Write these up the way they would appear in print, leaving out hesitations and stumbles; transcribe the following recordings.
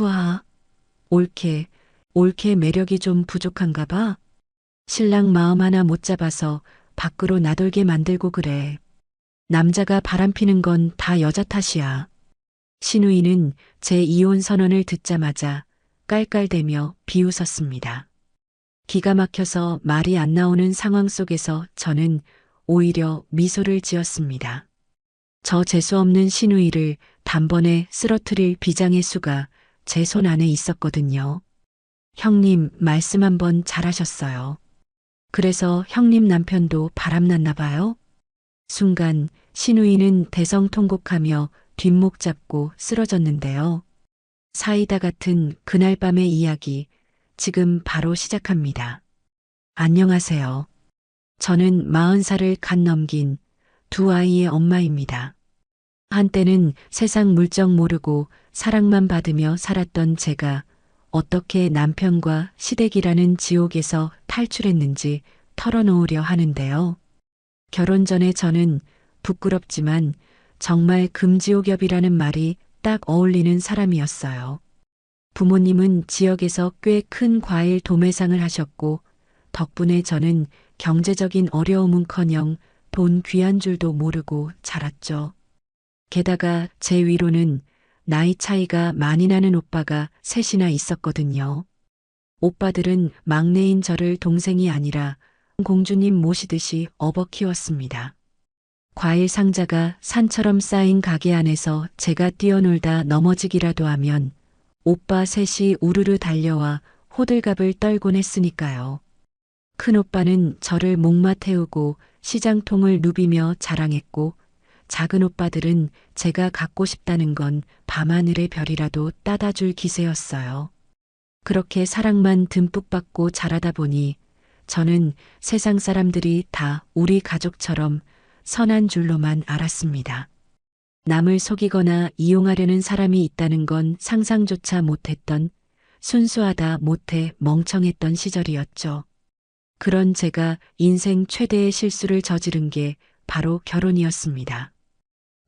후하. 옳게 매력이 좀 부족한가 봐. 신랑 마음 하나 못 잡아서 밖으로 나돌게 만들고 그래. 남자가 바람피는 건 다 여자 탓이야. 신우이는 제 이혼 선언을 듣자마자 깔깔대며 비웃었습니다. 기가 막혀서 말이 안 나오는 상황 속에서 저는 오히려 미소를 지었습니다. 저 재수 없는 신우이를 단번에 쓰러뜨릴 비장의 수가 제 손 안에 있었거든요. 형님 말씀 한번 잘하셨어요. 그래서 형님 남편도 바람났나 봐요? 순간 신우이는 대성통곡하며 뒷목 잡고 쓰러졌는데요. 사이다 같은 그날 밤의 이야기 지금 바로 시작합니다. 안녕하세요. 저는 40살을 갓 넘긴 두 아이의 엄마입니다. 한때는 세상 물정 모르고 사랑만 받으며 살았던 제가 어떻게 남편과 시댁이라는 지옥에서 탈출했는지 털어놓으려 하는데요. 결혼 전에 저는 부끄럽지만 정말 금지옥엽이라는 말이 딱 어울리는 사람이었어요. 부모님은 지역에서 꽤 큰 과일 도매상을 하셨고 덕분에 저는 경제적인 어려움은커녕 돈 귀한 줄도 모르고 자랐죠. 게다가 제 위로는 나이 차이가 많이 나는 오빠가 셋이나 있었거든요. 오빠들은 막내인 저를 동생이 아니라 공주님 모시듯이 업어 키웠습니다. 과일 상자가 산처럼 쌓인 가게 안에서 제가 뛰어놀다 넘어지기라도 하면 오빠 셋이 우르르 달려와 호들갑을 떨곤 했으니까요. 큰오빠는 저를 목마 태우고 시장통을 누비며 자랑했고 작은 오빠들은 제가 갖고 싶다는 건 밤하늘의 별이라도 따다 줄 기세였어요. 그렇게 사랑만 듬뿍 받고 자라다 보니 저는 세상 사람들이 다 우리 가족처럼 선한 줄로만 알았습니다. 남을 속이거나 이용하려는 사람이 있다는 건 상상조차 못했던 순수하다 못해 멍청했던 시절이었죠. 그런 제가 인생 최대의 실수를 저지른 게 바로 결혼이었습니다.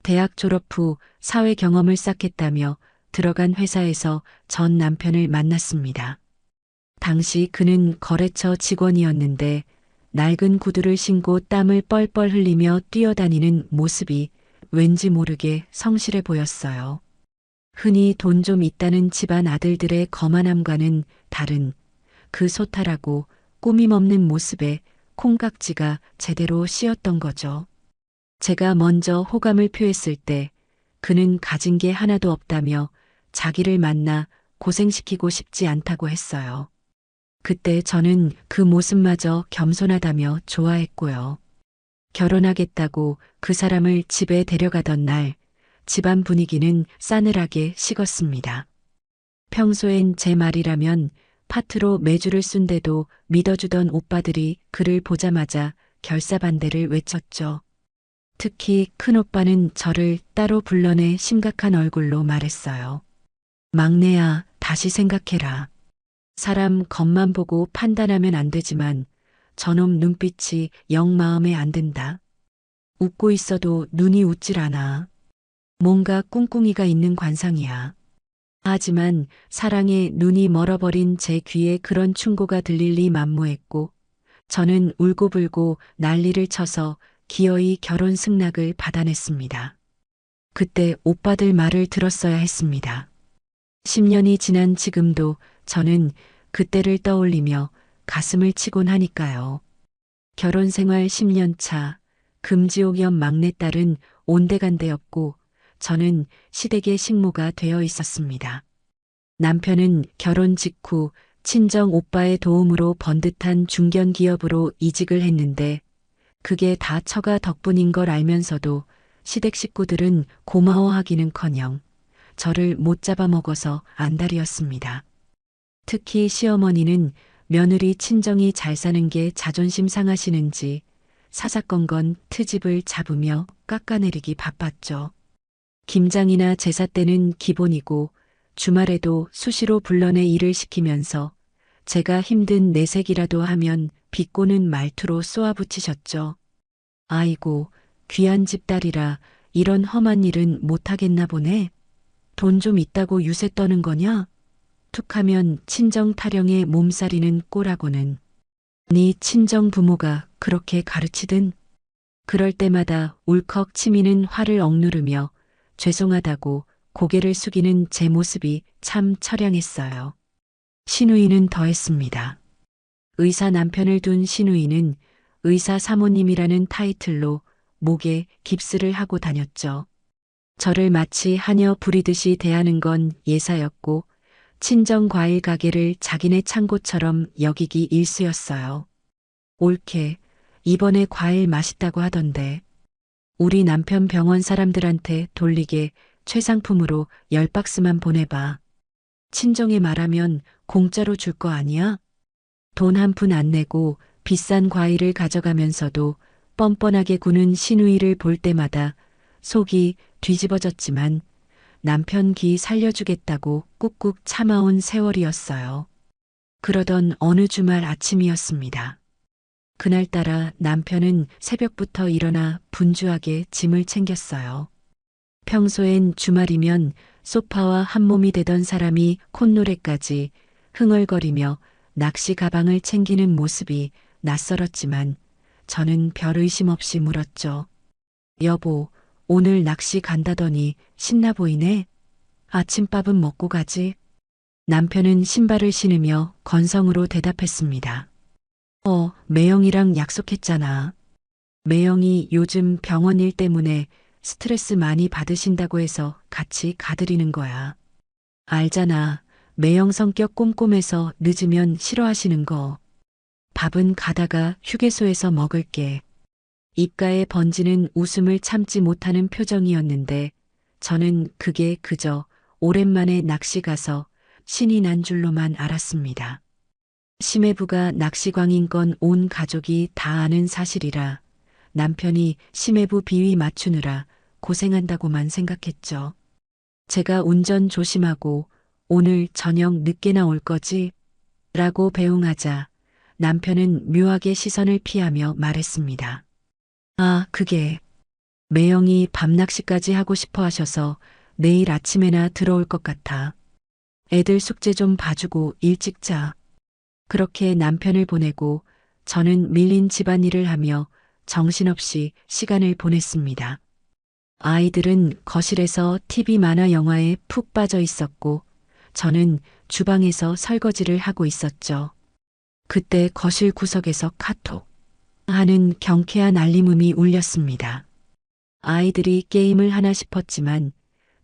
대학 졸업 후 사회 경험을 쌓겠다며 들어간 회사에서 전 남편을 만났습니다. 당시 그는 거래처 직원이었는데 낡은 구두를 신고 땀을 뻘뻘 흘리며 뛰어다니는 모습이 왠지 모르게 성실해 보였어요. 흔히 돈 좀 있다는 집안 아들들의 거만함과는 다른 그 소탈하고 꾸밈 없는 모습에 콩깍지가 제대로 씌었던 거죠. 제가 먼저 호감을 표했을 때 그는 가진 게 하나도 없다며 자기를 만나 고생시키고 싶지 않다고 했어요. 그때 저는 그 모습마저 겸손하다며 좋아했고요. 결혼하겠다고 그 사람을 집에 데려가던 날 집안 분위기는 싸늘하게 식었습니다. 평소엔 제 말이라면 파트로 매주를 쓴데도 믿어주던 오빠들이 그를 보자마자 결사반대를 외쳤죠. 특히 큰오빠는 저를 따로 불러내 심각한 얼굴로 말했어요. 막내야, 다시 생각해라. 사람 겉만 보고 판단하면 안 되지만 저놈 눈빛이 영 마음에 안 든다. 웃고 있어도 눈이 웃질 않아. 뭔가 꿍꿍이가 있는 관상이야. 하지만 사랑에 눈이 멀어버린 제 귀에 그런 충고가 들릴 리 만무했고 저는 울고불고 난리를 쳐서 기어이 결혼 승낙을 받아냈습니다. 그때 오빠들 말을 들었어야 했습니다. 10년이 지난 지금도 저는 그때를 떠올리며 가슴을 치곤 하니까요. 결혼 생활 10년 차 금지옥염 막내딸은 온데간데였고 저는 시댁의 식모가 되어 있었습니다. 남편은 결혼 직후 친정 오빠의 도움으로 번듯한 중견기업으로 이직을 했는데 그게 다 처가 덕분인 걸 알면서도 시댁 식구들은 고마워하기는커녕 저를 못 잡아먹어서 안달이었습니다. 특히 시어머니는 며느리 친정이 잘 사는 게 자존심 상하시는지 사사건건 트집을 잡으며 깎아내리기 바빴죠. 김장이나 제사 때는 기본이고 주말에도 수시로 불러내 일을 시키면서 제가 힘든 내색이라도 하면 비꼬는 말투로 쏘아붙이셨죠. 아이고, 귀한 집 딸이라 이런 험한 일은 못하겠나 보네. 돈 좀 있다고 유세 떠는 거냐? 툭하면 친정 타령에 몸살이는 꼴하고는 네 친정 부모가 그렇게 가르치든. 그럴 때마다 울컥 치미는 화를 억누르며 죄송하다고 고개를 숙이는 제 모습이 참 처량했어요. 신우이는 더했습니다. 의사 남편을 둔 신우이는 의사 사모님이라는 타이틀로 목에 깁스를 하고 다녔죠. 저를 마치 하녀 부리듯이 대하는 건 예사였고 친정 과일 가게를 자기네 창고처럼 여기기 일쑤였어요. 옳게 이번에 과일 맛있다고 하던데 우리 남편 병원 사람들한테 돌리게 최상품으로 10박스만 보내봐. 친정에 말하면 공짜로 줄 거 아니야? 돈 한 푼 안 내고 비싼 과일을 가져가면서도 뻔뻔하게 구는 신우이를 볼 때마다 속이 뒤집어졌지만 남편 기 살려주겠다고 꾹꾹 참아온 세월이었어요. 그러던 어느 주말 아침이었습니다. 그날따라 남편은 새벽부터 일어나 분주하게 짐을 챙겼어요. 평소엔 주말이면 소파와 한몸이 되던 사람이 콧노래까지 흥얼거리며 낚시 가방을 챙기는 모습이 낯설었지만 저는 별 의심 없이 물었죠. 여보, 오늘 낚시 간다더니 신나 보이네. 아침밥은 먹고 가지. 남편은 신발을 신으며 건성으로 대답했습니다. 매영이랑 약속했잖아. 매영이 요즘 병원 일 때문에 스트레스 많이 받으신다고 해서 같이 가드리는 거야. 알잖아. 매영 성격 꼼꼼해서 늦으면 싫어하시는 거. 밥은 가다가 휴게소에서 먹을게. 입가에 번지는 웃음을 참지 못하는 표정이었는데 저는 그게 그저 오랜만에 낚시 가서 신이 난 줄로만 알았습니다. 심해부가 낚시광인 건 온 가족이 다 아는 사실이라 남편이 심해부 비위 맞추느라 고생한다고만 생각했죠. 제가 운전 조심하고 오늘 저녁 늦게 나올 거지? 라고 배웅하자 남편은 묘하게 시선을 피하며 말했습니다. 아, 그게 매영이 밤낚시까지 하고 싶어 하셔서 내일 아침에나 들어올 것 같아. 애들 숙제 좀 봐주고 일찍 자. 그렇게 남편을 보내고 저는 밀린 집안일을 하며 정신없이 시간을 보냈습니다. 아이들은 거실에서 TV 만화 영화에 푹 빠져 있었고 저는 주방에서 설거지를 하고 있었죠. 그때 거실 구석에서 카톡 하는 경쾌한 알림음이 울렸습니다. 아이들이 게임을 하나 싶었지만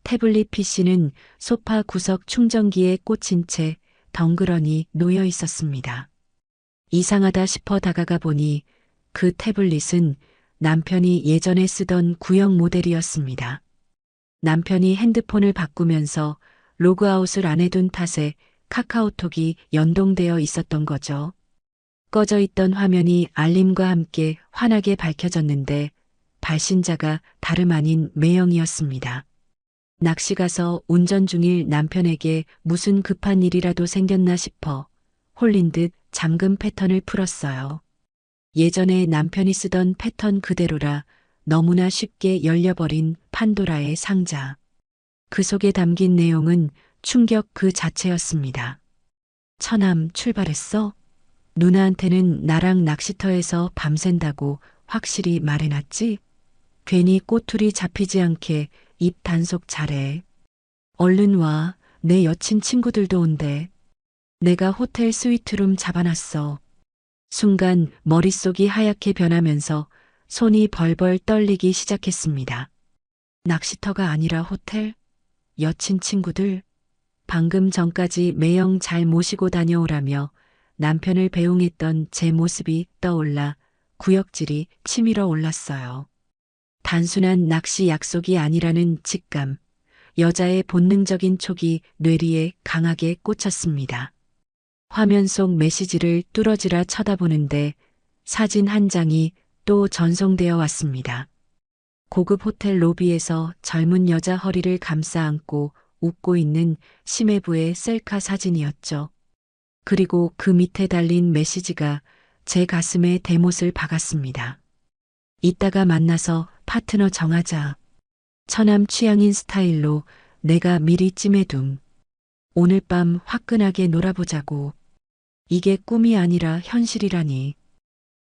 태블릿 PC는 소파 구석 충전기에 꽂힌 채 덩그러니 놓여 있었습니다. 이상하다 싶어 다가가 보니 그 태블릿은 남편이 예전에 쓰던 구형 모델이었습니다. 남편이 핸드폰을 바꾸면서 로그아웃을 안 해둔 탓에 카카오톡이 연동되어 있었던 거죠. 꺼져 있던 화면이 알림과 함께 환하게 밝혀졌는데 발신자가 다름 아닌 매영이었습니다. 낚시 가서 운전 중일 남편에게 무슨 급한 일이라도 생겼나 싶어 홀린 듯 잠금 패턴을 풀었어요. 예전에 남편이 쓰던 패턴 그대로라 너무나 쉽게 열려버린 판도라의 상자. 그 속에 담긴 내용은 충격 그 자체였습니다. 처남 출발했어? 누나한테는 나랑 낚시터에서 밤샌다고 확실히 말해놨지? 괜히 꼬투리 잡히지 않게 입 단속 잘해. 얼른 와. 내 여친 친구들도 온대. 내가 호텔 스위트룸 잡아놨어. 순간 머릿속이 하얗게 변하면서 손이 벌벌 떨리기 시작했습니다. 낚시터가 아니라 호텔? 여친 친구들? 방금 전까지 매영 잘 모시고 다녀오라며 남편을 배웅했던 제 모습이 떠올라 구역질이 치밀어 올랐어요. 단순한 낚시 약속이 아니라는 직감, 여자의 본능적인 촉이 뇌리에 강하게 꽂혔습니다. 화면 속 메시지를 뚫어지라 쳐다보는데 사진 한 장이 또 전송되어 왔습니다. 고급 호텔 로비에서 젊은 여자 허리를 감싸 안고 웃고 있는 심해부의 셀카 사진이었죠. 그리고 그 밑에 달린 메시지가 제 가슴에 대못을 박았습니다. 이따가 만나서 파트너 정하자. 처남 취향인 스타일로 내가 미리 찜해둠. 오늘 밤 화끈하게 놀아보자고. 이게 꿈이 아니라 현실이라니.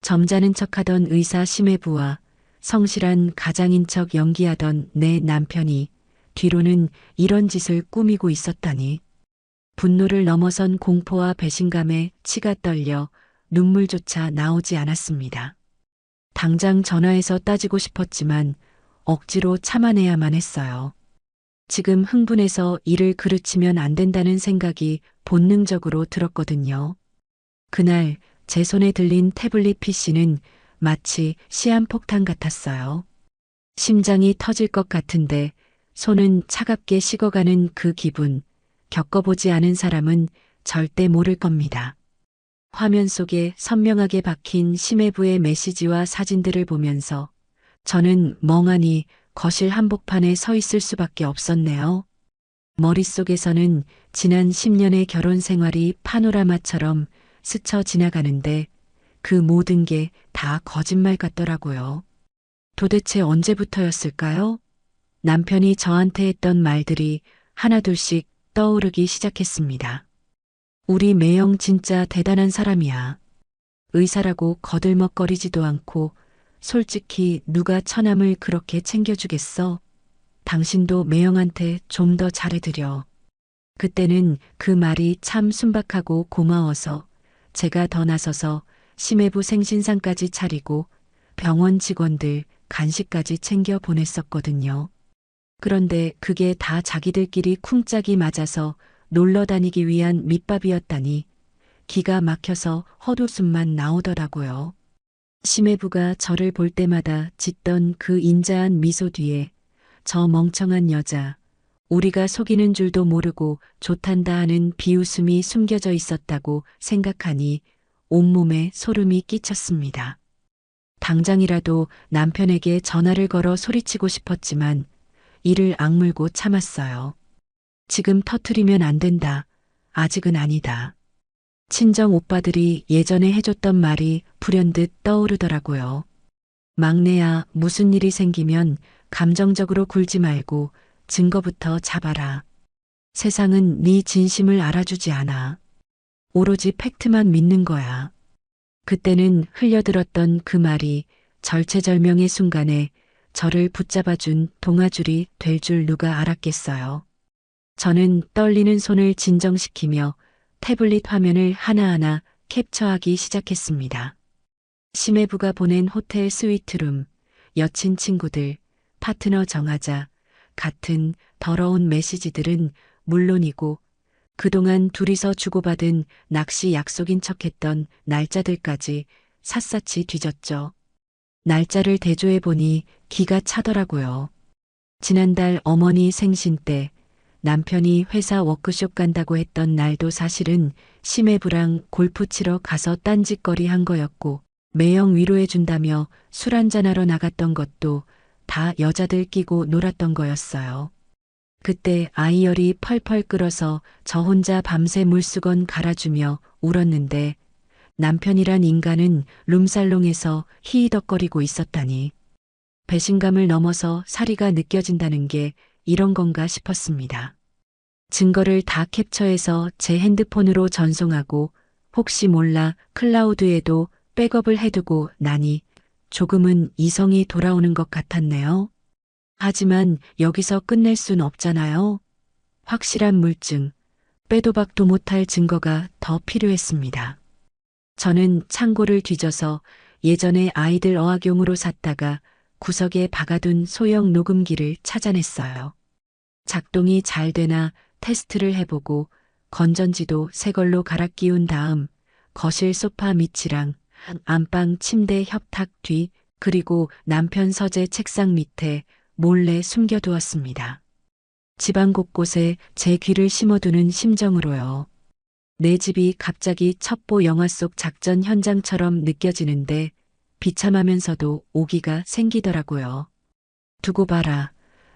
점잖은 척하던 의사 심해부와 성실한 가장인 척 연기하던 내 남편이 뒤로는 이런 짓을 꾸미고 있었다니. 분노를 넘어선 공포와 배신감에 치가 떨려 눈물조차 나오지 않았습니다. 당장 전화해서 따지고 싶었지만 억지로 참아내야만 했어요. 지금 흥분해서 일을 그르치면 안 된다는 생각이 본능적으로 들었거든요. 그날 제 손에 들린 태블릿 PC는 마치 시한폭탄 같았어요. 심장이 터질 것 같은데 손은 차갑게 식어가는 그 기분, 겪어보지 않은 사람은 절대 모를 겁니다. 화면 속에 선명하게 박힌 심해부의 메시지와 사진들을 보면서 저는 멍하니 거실 한복판에 서 있을 수밖에 없었네요. 머릿속에서는 지난 10년의 결혼 생활이 파노라마처럼 스쳐 지나가는데 그 모든 게 다 거짓말 같더라고요. 도대체 언제부터였을까요? 남편이 저한테 했던 말들이 하나둘씩 떠오르기 시작했습니다. 우리 매형 진짜 대단한 사람이야. 의사라고 거들먹거리지도 않고 솔직히 누가 처남을 그렇게 챙겨주겠어? 당신도 매형한테 좀 더 잘해드려. 그때는 그 말이 참 순박하고 고마워서 제가 더 나서서 심해부 생신상까지 차리고 병원 직원들 간식까지 챙겨 보냈었거든요. 그런데 그게 다 자기들끼리 쿵짝이 맞아서 놀러 다니기 위한 밑밥이었다니 기가 막혀서 헛웃음만 나오더라고요. 심해부가 저를 볼 때마다 짓던 그 인자한 미소 뒤에 저 멍청한 여자, 우리가 속이는 줄도 모르고 좋단다 하는 비웃음이 숨겨져 있었다고 생각하니 온몸에 소름이 끼쳤습니다. 당장이라도 남편에게 전화를 걸어 소리치고 싶었지만 이를 악물고 참았어요. 지금 터트리면 안 된다. 아직은 아니다. 친정 오빠들이 예전에 해줬던 말이 불현듯 떠오르더라고요. 막내야, 무슨 일이 생기면 감정적으로 굴지 말고 증거부터 잡아라. 세상은 네 진심을 알아주지 않아. 오로지 팩트만 믿는 거야. 그때는 흘려들었던 그 말이 절체절명의 순간에 저를 붙잡아준 동아줄이 될 줄 누가 알았겠어요. 저는 떨리는 손을 진정시키며 태블릿 화면을 하나하나 캡처하기 시작했습니다. 심해부가 보낸 호텔 스위트룸, 여친 친구들, 파트너 정하자 같은 더러운 메시지들은 물론이고 그동안 둘이서 주고받은 낚시 약속인 척했던 날짜들까지 샅샅이 뒤졌죠. 날짜를 대조해 보니 기가 차더라고요. 지난달 어머니 생신 때 남편이 회사 워크숍 간다고 했던 날도 사실은 심해부랑 골프 치러 가서 딴짓거리 한 거였고 매형 위로해 준다며 술 한잔하러 나갔던 것도 다 여자들 끼고 놀았던 거였어요. 그때 아이열이 펄펄 끓어서 저 혼자 밤새 물수건 갈아주며 울었는데 남편이란 인간은 룸살롱에서 히히덕거리고 있었다니. 배신감을 넘어서 사리가 느껴진다는 게 이런 건가 싶었습니다. 증거를 다 캡처해서 제 핸드폰으로 전송하고 혹시 몰라 클라우드에도 백업을 해두고 나니 조금은 이성이 돌아오는 것 같았네요. 하지만 여기서 끝낼 순 없잖아요. 확실한 물증, 빼도 박도 못할 증거가 더 필요했습니다. 저는 창고를 뒤져서 예전에 아이들 어학용으로 샀다가 구석에 박아둔 소형 녹음기를 찾아냈어요. 작동이 잘 되나 테스트를 해보고 건전지도 새 걸로 갈아 끼운 다음 거실 소파 밑이랑 안방 침대 협탁 뒤 그리고 남편 서재 책상 밑에 몰래 숨겨두었습니다. 집안 곳곳에 제 귀를 심어두는 심정으로요. 내 집이 갑자기 첩보 영화 속 작전 현장처럼 느껴지는데 비참하면서도 오기가 생기더라고요. 두고 봐라.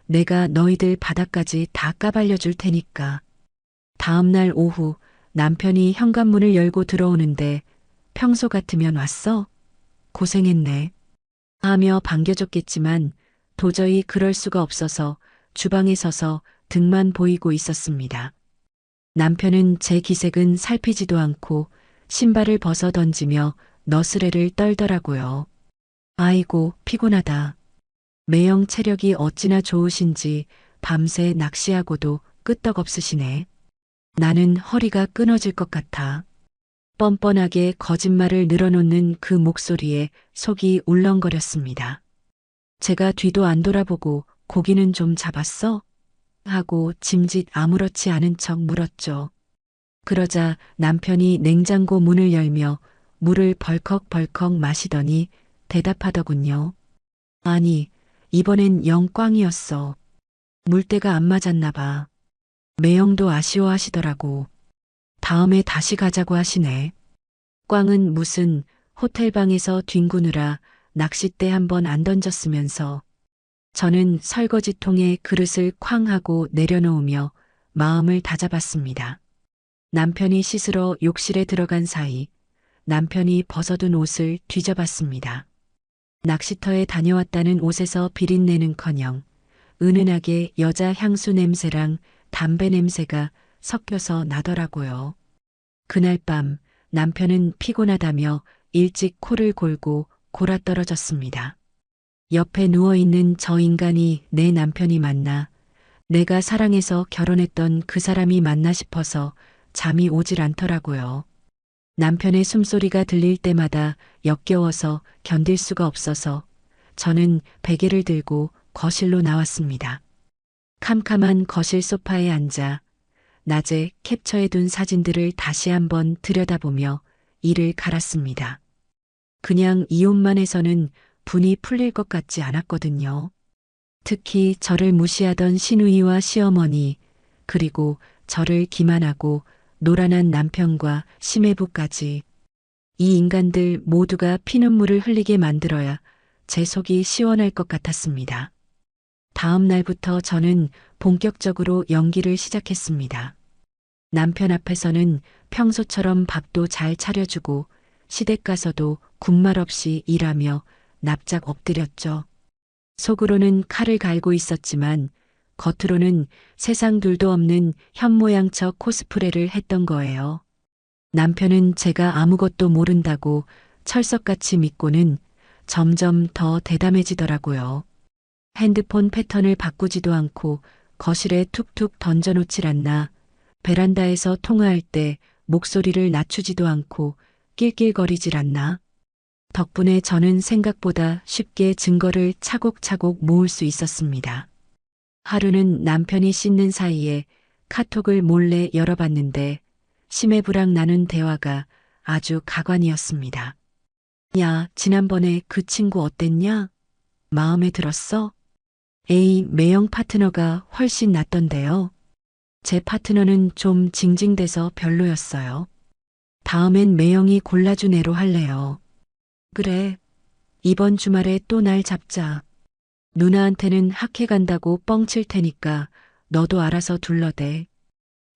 내가 너희들 바닥까지 다 까발려 줄 테니까. 다음 날 오후 남편이 현관문을 열고 들어오는데 평소 같으면 왔어? 고생했네. 하며 반겨줬겠지만 도저히 그럴 수가 없어서 주방에 서서 등만 보이고 있었습니다. 남편은 제 기색은 살피지도 않고 신발을 벗어 던지며 너스레를 떨더라고요. 아이고, 피곤하다. 매형 체력이 어찌나 좋으신지 밤새 낚시하고도 끄떡없으시네. 나는 허리가 끊어질 것 같아. 뻔뻔하게 거짓말을 늘어놓는 그 목소리에 속이 울렁거렸습니다. 제가 뒤도 안 돌아보고 고기는 좀 잡았어? 하고 짐짓 아무렇지 않은 척 물었죠. 그러자 남편이 냉장고 문을 열며 물을 벌컥벌컥 마시더니 대답하더군요. 아니, 이번엔 영 꽝이었어. 물때가 안 맞았나 봐. 매형도 아쉬워하시더라고. 다음에 다시 가자고 하시네. 꽝은 무슨 호텔방에서 뒹구느라 낚싯대 한 번 안 던졌으면서 저는 설거지통에 그릇을 쾅 하고 내려놓으며 마음을 다잡았습니다. 남편이 씻으러 욕실에 들어간 사이 남편이 벗어둔 옷을 뒤져봤습니다. 낚시터에 다녀왔다는 옷에서 비린내는커녕 은은하게 여자 향수 냄새랑 담배 냄새가 섞여서 나더라고요. 그날 밤 남편은 피곤하다며 일찍 코를 골고 골아떨어졌습니다. 옆에 누워있는 저 인간이 내 남편이 맞나, 내가 사랑해서 결혼했던 그 사람이 맞나 싶어서 잠이 오질 않더라고요. 남편의 숨소리가 들릴 때마다 역겨워서 견딜 수가 없어서 저는 베개를 들고 거실로 나왔습니다. 캄캄한 거실 소파에 앉아 낮에 캡처해둔 사진들을 다시 한번 들여다보며 이를 갈았습니다. 그냥 이혼만 해서는 분이 풀릴 것 같지 않았거든요. 특히 저를 무시하던 시누이와 시어머니, 그리고 저를 기만하고 노란한 남편과 시매부까지. 이 인간들 모두가 피눈물을 흘리게 만들어야 제 속이 시원할 것 같았습니다. 다음 날부터 저는 본격적으로 연기를 시작했습니다. 남편 앞에서는 평소처럼 밥도 잘 차려주고 시댁 가서도 군말 없이 일하며 납작 엎드렸죠. 속으로는 칼을 갈고 있었지만 겉으로는 세상 둘도 없는 현모양처 코스프레를 했던 거예요. 남편은 제가 아무것도 모른다고 철석같이 믿고는 점점 더 대담해지더라고요. 핸드폰 패턴을 바꾸지도 않고 거실에 툭툭 던져놓질 않나, 베란다에서 통화할 때 목소리를 낮추지도 않고 낄낄거리질 않나. 덕분에 저는 생각보다 쉽게 증거를 차곡차곡 모을 수 있었습니다. 하루는 남편이 씻는 사이에 카톡을 몰래 열어봤는데 심해부랑 나눈 대화가 아주 가관이었습니다. 야, 지난번에 그 친구 어땠냐? 마음에 들었어? 에이, 매형 파트너가 훨씬 낫던데요. 제 파트너는 좀 징징대서 별로였어요. 다음엔 매형이 골라준 애로 할래요. 그래. 이번 주말에 또 날 잡자. 누나한테는 학회 간다고 뻥칠 테니까 너도 알아서 둘러대.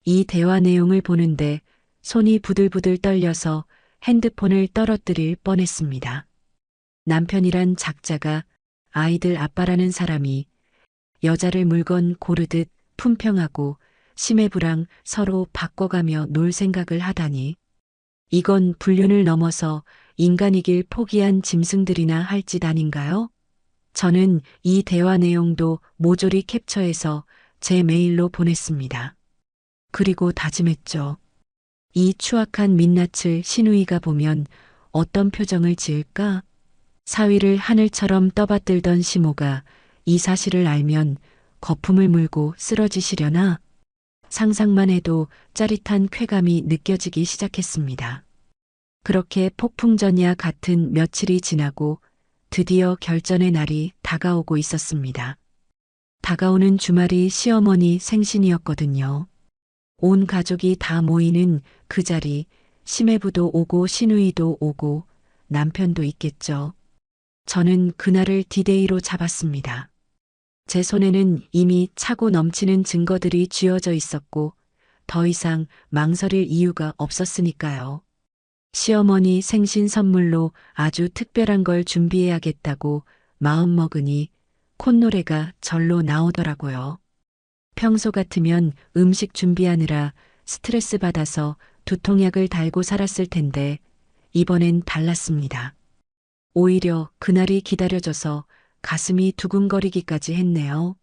이 대화 내용을 보는데 손이 부들부들 떨려서 핸드폰을 떨어뜨릴 뻔했습니다. 남편이란 작자가 아이들 아빠라는 사람이 여자를 물건 고르듯 품평하고 심해부랑 서로 바꿔가며 놀 생각을 하다니. 이건 불륜을 넘어서 인간이길 포기한 짐승들이나 할 짓 아닌가요? 저는 이 대화 내용도 모조리 캡처해서 제 메일로 보냈습니다. 그리고 다짐했죠. 이 추악한 민낯을 시누이가 보면 어떤 표정을 지을까? 사위를 하늘처럼 떠받들던 시모가 이 사실을 알면 거품을 물고 쓰러지시려나? 상상만 해도 짜릿한 쾌감이 느껴지기 시작했습니다. 그렇게 폭풍전야 같은 며칠이 지나고 드디어 결전의 날이 다가오고 있었습니다. 다가오는 주말이 시어머니 생신이었거든요. 온 가족이 다 모이는 그 자리, 심해부도 오고 시누이도 오고 남편도 있겠죠. 저는 그날을 디데이로 잡았습니다. 제 손에는 이미 차고 넘치는 증거들이 쥐어져 있었고 더 이상 망설일 이유가 없었으니까요. 시어머니 생신 선물로 아주 특별한 걸 준비해야겠다고 마음먹으니 콧노래가 절로 나오더라고요. 평소 같으면 음식 준비하느라 스트레스 받아서 두통약을 달고 살았을 텐데 이번엔 달랐습니다. 오히려 그날이 기다려져서 가슴이 두근거리기까지 했네요.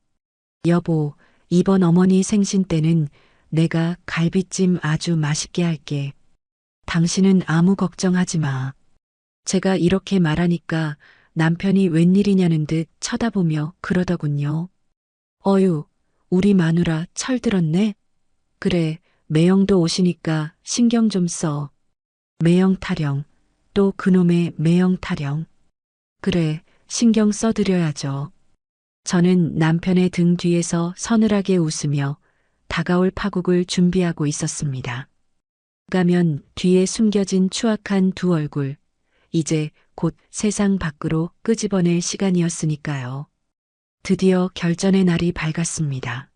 여보, 이번 어머니 생신 때는 내가 갈비찜 아주 맛있게 할게. 당신은 아무 걱정하지 마. 제가 이렇게 말하니까 남편이 웬일이냐는 듯 쳐다보며 그러더군요. 어휴, 우리 마누라 철들었네. 그래, 매형도 오시니까 신경 좀 써. 매형 타령, 또 그놈의 매형 타령. 그래, 신경 써드려야죠. 저는 남편의 등 뒤에서 서늘하게 웃으며 다가올 파국을 준비하고 있었습니다. 가면 뒤에 숨겨진 추악한 두 얼굴, 이제 곧 세상 밖으로 끄집어낼 시간이었으니까요. 드디어 결전의 날이 밝았습니다.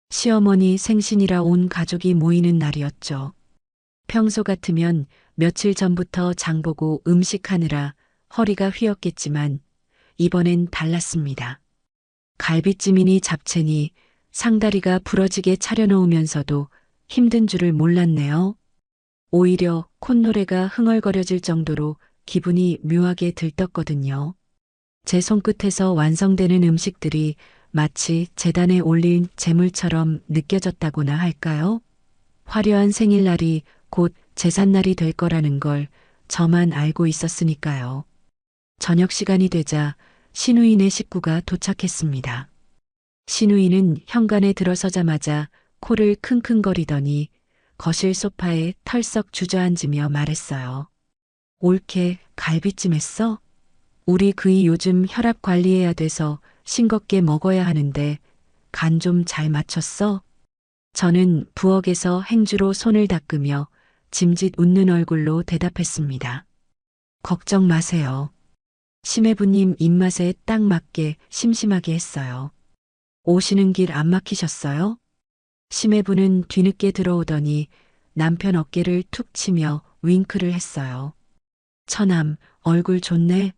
시어머니 생신이라 온 가족이 모이는 날이었죠. 평소 같으면 며칠 전부터 장보고 음식하느라 허리가 휘었겠지만 이번엔 달랐습니다. 갈비찜이니 잡채니 상다리가 부러지게 차려놓으면서도 힘든 줄을 몰랐네요. 오히려 콧노래가 흥얼거려질 정도로 기분이 묘하게 들떴거든요. 제 손끝에서 완성되는 음식들이 마치 재단에 올린 제물처럼 느껴졌다고나 할까요? 화려한 생일날이 곧 제삿날이 될 거라는 걸 저만 알고 있었으니까요. 저녁 시간이 되자 시누이네 식구가 도착했습니다. 시누이는 현관에 들어서자마자 코를 킁킁거리더니 거실 소파에 털썩 주저앉으며 말했어요. 올케 갈비찜 했어? 우리 그이 요즘 혈압 관리해야 돼서 싱겁게 먹어야 하는데 간 좀 잘 맞췄어? 저는 부엌에서 행주로 손을 닦으며 짐짓 웃는 얼굴로 대답했습니다. 걱정 마세요. 심해부님 입맛에 딱 맞게 심심하게 했어요. 오시는 길 안 막히셨어요? 심해부는 뒤늦게 들어오더니 남편 어깨를 툭 치며 윙크를 했어요. 처남, 얼굴 좋네.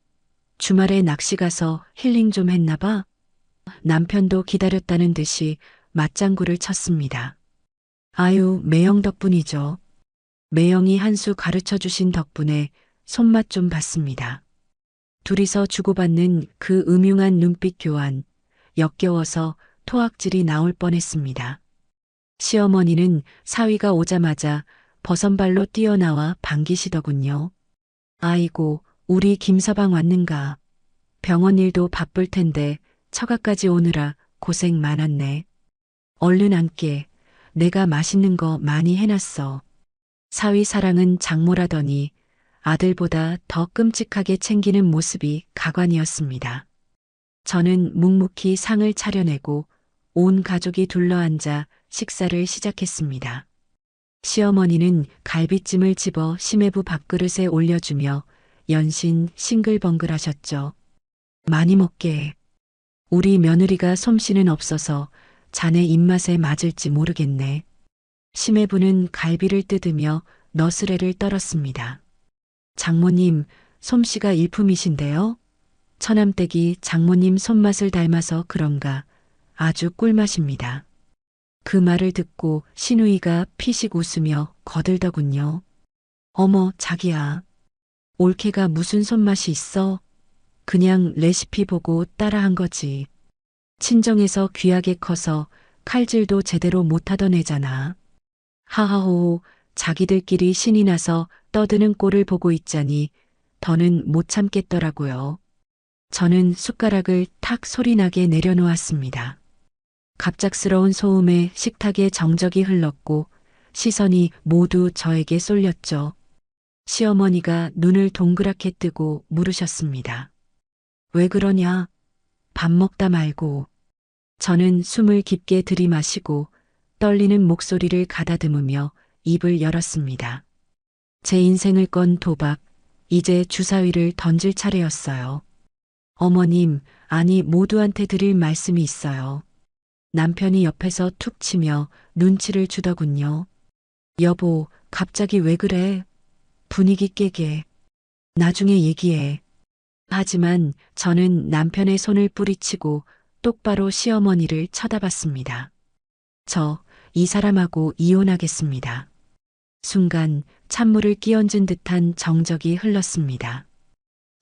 주말에 낚시 가서 힐링 좀 했나 봐. 남편도 기다렸다는 듯이 맞장구를 쳤습니다. 아유, 매형 덕분이죠. 매형이 한 수 가르쳐 주신 덕분에 손맛 좀 봤습니다. 둘이서 주고받는 그 음흉한 눈빛 교환, 역겨워서 토악질이 나올 뻔했습니다. 시어머니는 사위가 오자마자 버선발로 뛰어나와 반기시더군요. 아이고, 우리 김서방 왔는가. 병원 일도 바쁠 텐데 처가까지 오느라 고생 많았네. 얼른 앉게. 내가 맛있는 거 많이 해놨어. 사위 사랑은 장모라더니 아들보다 더 끔찍하게 챙기는 모습이 가관이었습니다. 저는 묵묵히 상을 차려내고 온 가족이 둘러앉아 식사를 시작했습니다. 시어머니는 갈비찜을 집어 심해부 밥그릇에 올려주며 연신 싱글벙글하셨죠. 많이 먹게 해. 우리 며느리가 솜씨는 없어서 자네 입맛에 맞을지 모르겠네. 심해부는 갈비를 뜯으며 너스레를 떨었습니다. 장모님, 솜씨가 일품이신데요? 처남댁이 장모님 손맛을 닮아서 그런가 아주 꿀맛입니다. 그 말을 듣고 시누이가 피식 웃으며 거들더군요. 어머, 자기야. 올케가 무슨 손맛이 있어? 그냥 레시피 보고 따라한 거지. 친정에서 귀하게 커서 칼질도 제대로 못하던 애잖아. 하하호, 자기들끼리 신이 나서 떠드는 꼴을 보고 있자니 더는 못 참겠더라고요. 저는 숟가락을 탁 소리나게 내려놓았습니다. 갑작스러운 소음에 식탁에 정적이 흘렀고 시선이 모두 저에게 쏠렸죠. 시어머니가 눈을 동그랗게 뜨고 물으셨습니다. 왜 그러냐? 밥 먹다 말고. 저는 숨을 깊게 들이마시고 떨리는 목소리를 가다듬으며 입을 열었습니다. 제 인생을 건 도박, 이제 주사위를 던질 차례였어요. 어머님, 아니 모두한테 드릴 말씀이 있어요. 남편이 옆에서 툭 치며 눈치를 주더군요. 여보, 갑자기 왜 그래? 분위기 깨게. 나중에 얘기해. 하지만 저는 남편의 손을 뿌리치고 똑바로 시어머니를 쳐다봤습니다. 저 이 사람하고 이혼하겠습니다. 순간 찬물을 끼얹은 듯한 정적이 흘렀습니다.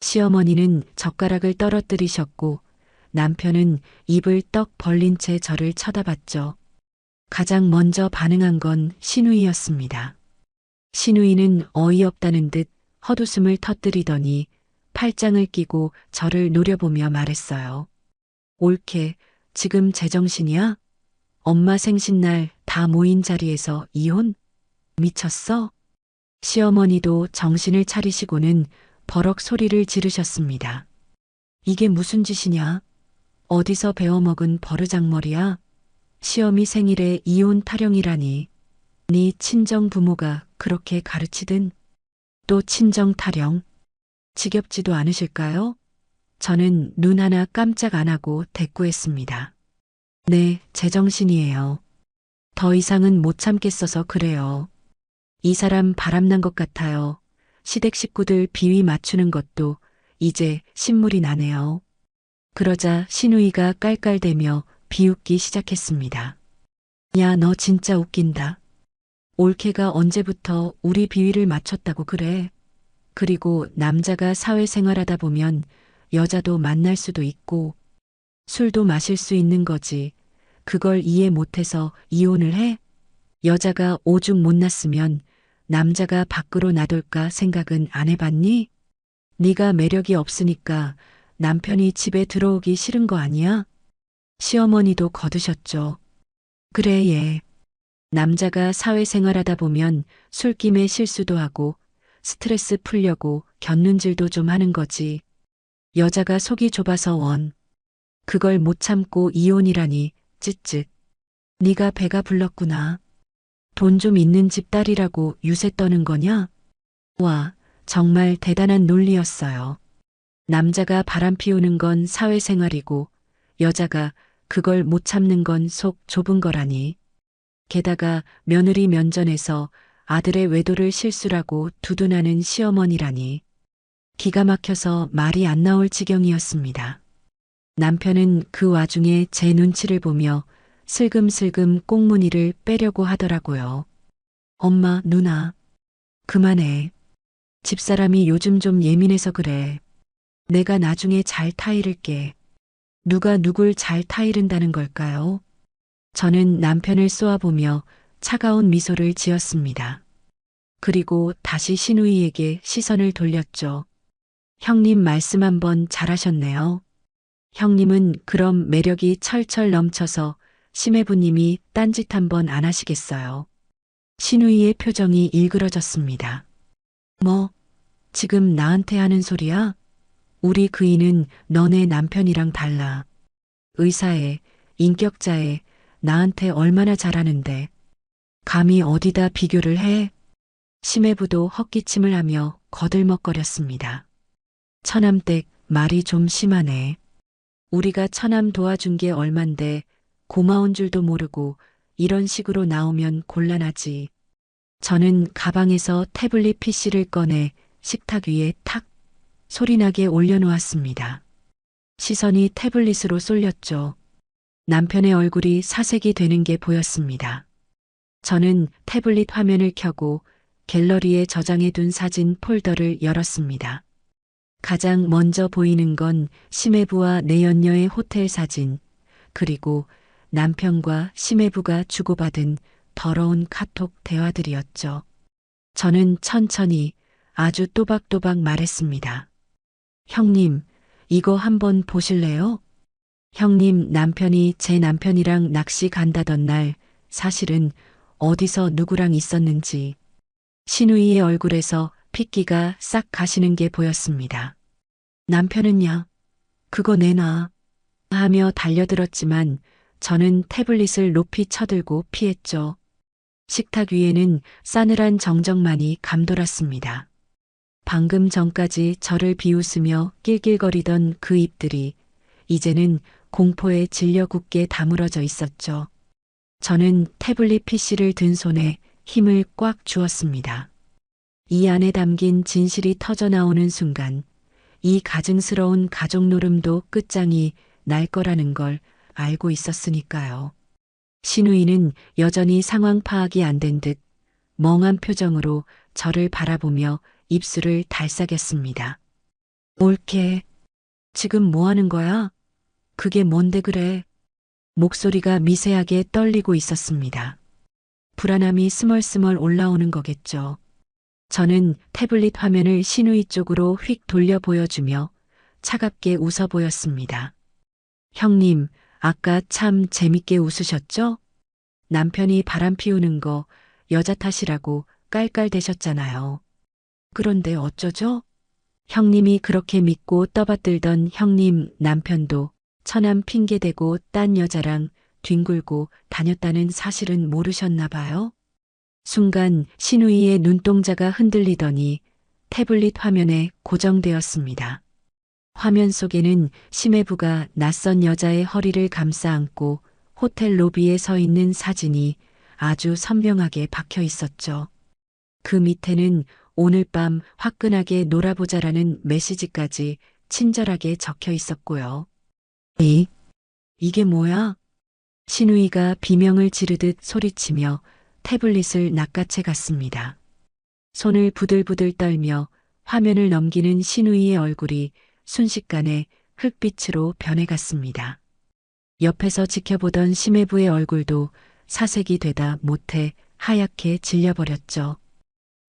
시어머니는 젓가락을 떨어뜨리셨고 남편은 입을 떡 벌린 채 저를 쳐다봤죠. 가장 먼저 반응한 건 신우이였습니다. 신우이는 어이없다는 듯 헛웃음을 터뜨리더니 팔짱을 끼고 저를 노려보며 말했어요. 옳게, 지금 제정신이야? 엄마 생신날 다 모인 자리에서 이혼? 미쳤어? 시어머니도 정신을 차리시고는 버럭 소리를 지르셨습니다. 이게 무슨 짓이냐? 어디서 배워먹은 버르장머리야? 시어미 생일에 이혼 타령이라니. 네 친정 부모가 그렇게 가르치든? 또 친정 타령? 지겹지도 않으실까요? 저는 눈 하나 깜짝 안 하고 대꾸했습니다. 네, 제정신이에요. 더 이상은 못 참겠어서 그래요. 이 사람 바람난 것 같아요. 시댁 식구들 비위 맞추는 것도 이제 신물이 나네요. 그러자 신우이가 깔깔대며 비웃기 시작했습니다. 야, 너 진짜 웃긴다. 올케가 언제부터 우리 비위를 맞췄다고 그래? 그리고 남자가 사회생활하다 보면 여자도 만날 수도 있고 술도 마실 수 있는 거지. 그걸 이해 못해서 이혼을 해? 여자가 오죽 못났으면 남자가 밖으로 나돌까 생각은 안 해봤니? 네가 매력이 없으니까 남편이 집에 들어오기 싫은 거 아니야? 시어머니도 거두셨죠. 그래, 예. 남자가 사회생활하다 보면 술김에 실수도 하고 스트레스 풀려고 곁눈질도 좀 하는 거지. 여자가 속이 좁아서 원. 그걸 못 참고 이혼이라니, 쯧쯧. 네가 배가 불렀구나. 돈 좀 있는 집 딸이라고 유세 떠는 거냐? 와, 정말 대단한 논리였어요. 남자가 바람 피우는 건 사회생활이고 여자가 그걸 못 참는 건 속 좁은 거라니. 게다가 며느리 면전에서 아들의 외도를 실수라고 두둔하는 시어머니라니. 기가 막혀서 말이 안 나올 지경이었습니다. 남편은 그 와중에 제 눈치를 보며 슬금슬금 꽁무니를 빼려고 하더라고요. 엄마, 누나, 그만해. 집사람이 요즘 좀 예민해서 그래. 내가 나중에 잘 타이를게. 누가 누굴 잘 타이른다는 걸까요? 저는 남편을 쏘아보며 차가운 미소를 지었습니다. 그리고 다시 신우이에게 시선을 돌렸죠. 형님 말씀 한번 잘하셨네요. 형님은 그럼 매력이 철철 넘쳐서 심해부님이 딴짓 한번 안 하시겠어요. 신우이의 표정이 일그러졌습니다. 뭐, 지금 나한테 하는 소리야? 우리 그이는 너네 남편이랑 달라. 의사에, 인격자에, 나한테 얼마나 잘하는데. 감히 어디다 비교를 해? 심해부도 헛기침을 하며 거들먹거렸습니다. 처남댁 말이 좀 심하네. 우리가 처남 도와준 게 얼만데 고마운 줄도 모르고 이런 식으로 나오면 곤란하지. 저는 가방에서 태블릿 PC를 꺼내 식탁 위에 탁 소리나게 올려놓았습니다. 시선이 태블릿으로 쏠렸죠. 남편의 얼굴이 사색이 되는 게 보였습니다. 저는 태블릿 화면을 켜고 갤러리에 저장해둔 사진 폴더를 열었습니다. 가장 먼저 보이는 건 심해부와 내연녀의 호텔 사진, 그리고 남편과 심해부가 주고받은 더러운 카톡 대화들이었죠. 저는 천천히 아주 또박또박 말했습니다. 형님, 이거 한번 보실래요? 형님 남편이 제 남편이랑 낚시 간다던 날 사실은 어디서 누구랑 있었는지 신우이의 얼굴에서 핏기가 싹 가시는 게 보였습니다. 남편은요? 그거 내놔 하며 달려들었지만 저는 태블릿을 높이 쳐들고 피했죠. 식탁 위에는 싸늘한 정적만이 감돌았습니다. 방금 전까지 저를 비웃으며 낄낄거리던 그 입들이 이제는 공포에 질려 굳게 다물어져 있었죠. 저는 태블릿 PC를 든 손에 힘을 꽉 주었습니다. 이 안에 담긴 진실이 터져나오는 순간 이 가증스러운 가족 노름도 끝장이 날 거라는 걸 알고 있었으니까요. 신우이는 여전히 상황 파악이 안 된 듯 멍한 표정으로 저를 바라보며 입술을 달싹였습니다. 옳게. 지금 뭐 하는 거야? 그게 뭔데 그래? 목소리가 미세하게 떨리고 있었습니다. 불안함이 스멀스멀 올라오는 거겠죠. 저는 태블릿 화면을 신우이 쪽으로 휙 돌려 보여주며 차갑게 웃어 보였습니다. 형님, 아까 참 재밌게 웃으셨죠? 남편이 바람 피우는 거 여자 탓이라고 깔깔대셨잖아요. 그런데 어쩌죠? 형님이 그렇게 믿고 떠받들던 형님 남편도 처남 핑계대고 딴 여자랑 뒹굴고 다녔다는 사실은 모르셨나 봐요. 순간 신우이의 눈동자가 흔들리더니 태블릿 화면에 고정되었습니다. 화면 속에는 심해부가 낯선 여자의 허리를 감싸 안고 호텔 로비에 서 있는 사진이 아주 선명하게 박혀 있었죠. 그 밑에는 오늘 밤 화끈하게 놀아보자라는 메시지까지 친절하게 적혀 있었고요. 이게 뭐야? 신우이가 비명을 지르듯 소리치며 태블릿을 낚아채 갔습니다. 손을 부들부들 떨며 화면을 넘기는 신우이의 얼굴이 순식간에 흑빛으로 변해갔습니다. 옆에서 지켜보던 심해부의 얼굴도 사색이 되다 못해 하얗게 질려버렸죠.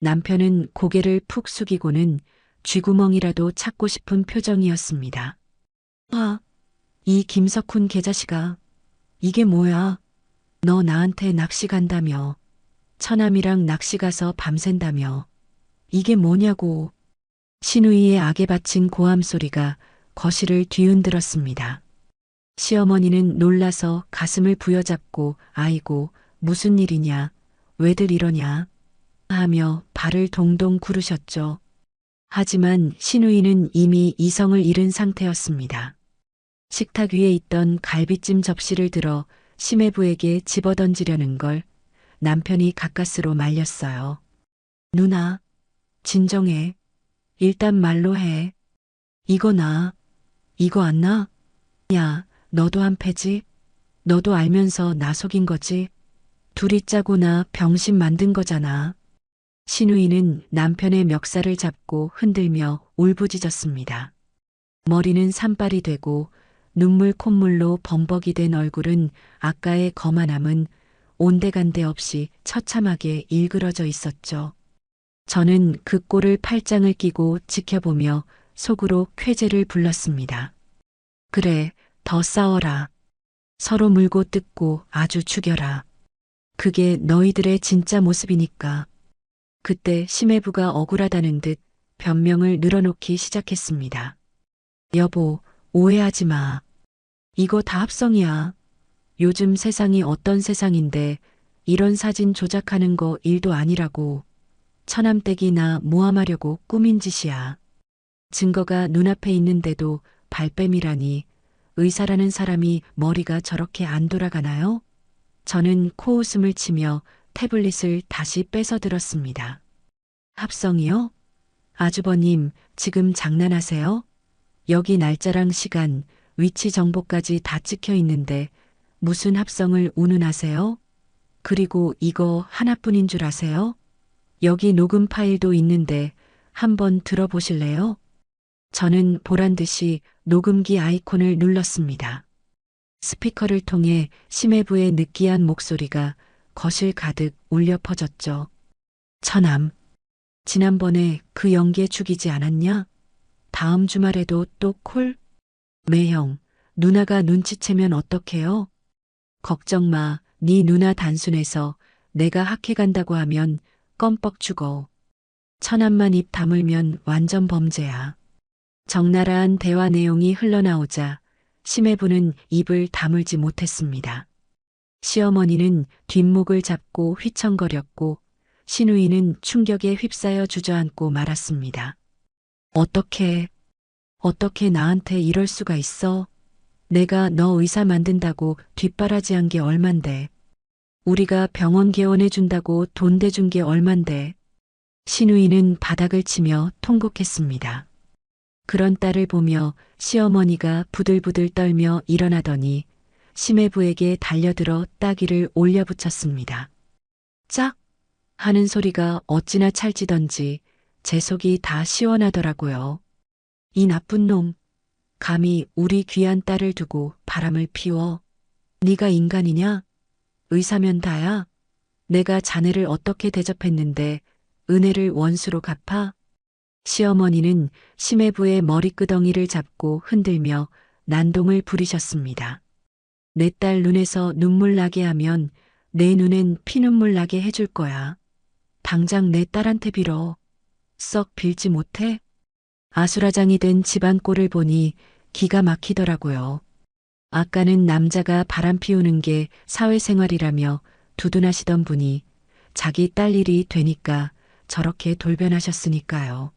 남편은 고개를 푹 숙이고는 쥐구멍이라도 찾고 싶은 표정이었습니다. 아, 이 김석훈 개자식아. 이게 뭐야? 너 나한테 낚시 간다며. 처남이랑 낚시 가서 밤샌다며. 이게 뭐냐고. 신우이의 악에 바친 고함 소리가 거실을 뒤흔들었습니다. 시어머니는 놀라서 가슴을 부여잡고 아이고 무슨 일이냐, 왜들 이러냐 하며 발을 동동 구르셨죠. 하지만 신우이는 이미 이성을 잃은 상태였습니다. 식탁 위에 있던 갈비찜 접시를 들어 심해부에게 집어던지려는 걸 남편이 가까스로 말렸어요. 누나, 진정해. 일단 말로 해. 이거 나. 이거 안 나? 야, 너도 한 패지? 너도 알면서 나 속인 거지? 둘이 짜고 나 병신 만든 거잖아. 신우이는 남편의 멱살을 잡고 흔들며 울부짖었습니다. 머리는 산발이 되고 눈물 콧물로 범벅이 된 얼굴은 아까의 거만함은 온데간데 없이 처참하게 일그러져 있었죠. 저는 그 꼴을 팔짱을 끼고 지켜보며 속으로 쾌재를 불렀습니다. 그래, 더 싸워라. 서로 물고 뜯고 아주 죽여라. 그게 너희들의 진짜 모습이니까. 그때 심해부가 억울하다는 듯 변명을 늘어놓기 시작했습니다. 여보, 오해하지 마. 이거 다 합성이야. 요즘 세상이 어떤 세상인데 이런 사진 조작하는 거 일도 아니라고. 처남댁이나 모함하려고 꾸민 짓이야. 증거가 눈앞에 있는데도 발뺌이라니 의사라는 사람이 머리가 저렇게 안 돌아가나요? 저는 코웃음을 치며 태블릿을 다시 뺏어 들었습니다. 합성이요? 아주버님, 지금 장난하세요? 여기 날짜랑 시간, 위치 정보까지 다 찍혀 있는데 무슨 합성을 운운하세요? 그리고 이거 하나뿐인 줄 아세요? 여기 녹음 파일도 있는데 한번 들어보실래요? 저는 보란 듯이 녹음기 아이콘을 눌렀습니다. 스피커를 통해 심해부의 느끼한 목소리가 거실 가득 울려 퍼졌죠. 처남, 지난번에 그 연기에 죽이지 않았냐? 다음 주말에도 또 콜? 매형, 누나가 눈치채면 어떡해요? 걱정 마, 네 누나 단순해서 내가 학회 간다고 하면 껌뻑 죽어. 처남만 입 다물면 완전 범죄야. 적나라한 대화 내용이 흘러나오자 심해부는 입을 다물지 못했습니다. 시어머니는 뒷목을 잡고 휘청거렸고 신우이는 충격에 휩싸여 주저앉고 말았습니다. 어떻게 나한테 이럴 수가 있어? 내가 너 의사 만든다고 뒷바라지한 게 얼만데. 우리가 병원 개원해준다고 돈 대준 게 얼만데. 신우이는 바닥을 치며 통곡했습니다. 그런 딸을 보며 시어머니가 부들부들 떨며 일어나더니 심해부에게 달려들어 따귀를 올려붙였습니다. 짝! 하는 소리가 어찌나 찰지던지 제 속이 다 시원하더라고요. 이 나쁜 놈, 감히 우리 귀한 딸을 두고 바람을 피워. 네가 인간이냐? 의사면 다야? 내가 자네를 어떻게 대접했는데 은혜를 원수로 갚아? 시어머니는 심해부의 머리끄덩이를 잡고 흔들며 난동을 부리셨습니다. 내 딸 눈에서 눈물 나게 하면 내 눈엔 피눈물 나게 해줄 거야. 당장 내 딸한테 빌어. 썩 빌지 못해? 아수라장이 된 집안 꼴을 보니 기가 막히더라고요. 아까는 남자가 바람 피우는 게 사회생활이라며 두둔하시던 분이 자기 딸 일이 되니까 저렇게 돌변하셨으니까요.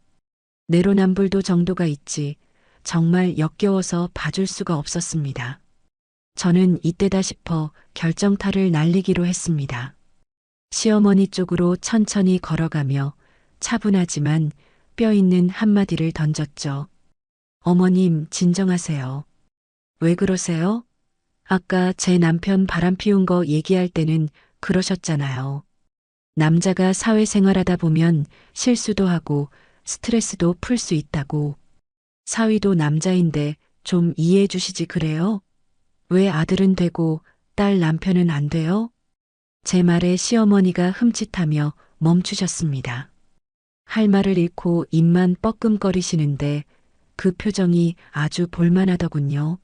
내로남불도 정도가 있지 정말 역겨워서 봐줄 수가 없었습니다. 저는 이때다 싶어 결정타를 날리기로 했습니다. 시어머니 쪽으로 천천히 걸어가며 차분하지만 뼈 있는 한마디를 던졌죠. 어머님, 진정하세요. 왜 그러세요? 아까 제 남편 바람 피운 거 얘기할 때는 그러셨잖아요. 남자가 사회생활하다 보면 실수도 하고 스트레스도 풀 수 있다고. 사위도 남자인데 좀 이해해 주시지 그래요? 왜 아들은 되고 딸 남편은 안 돼요? 제 말에 시어머니가 흠칫하며 멈추셨습니다. 할 말을 잃고 입만 뻐끔거리시는데 그 표정이 아주 볼만하더군요.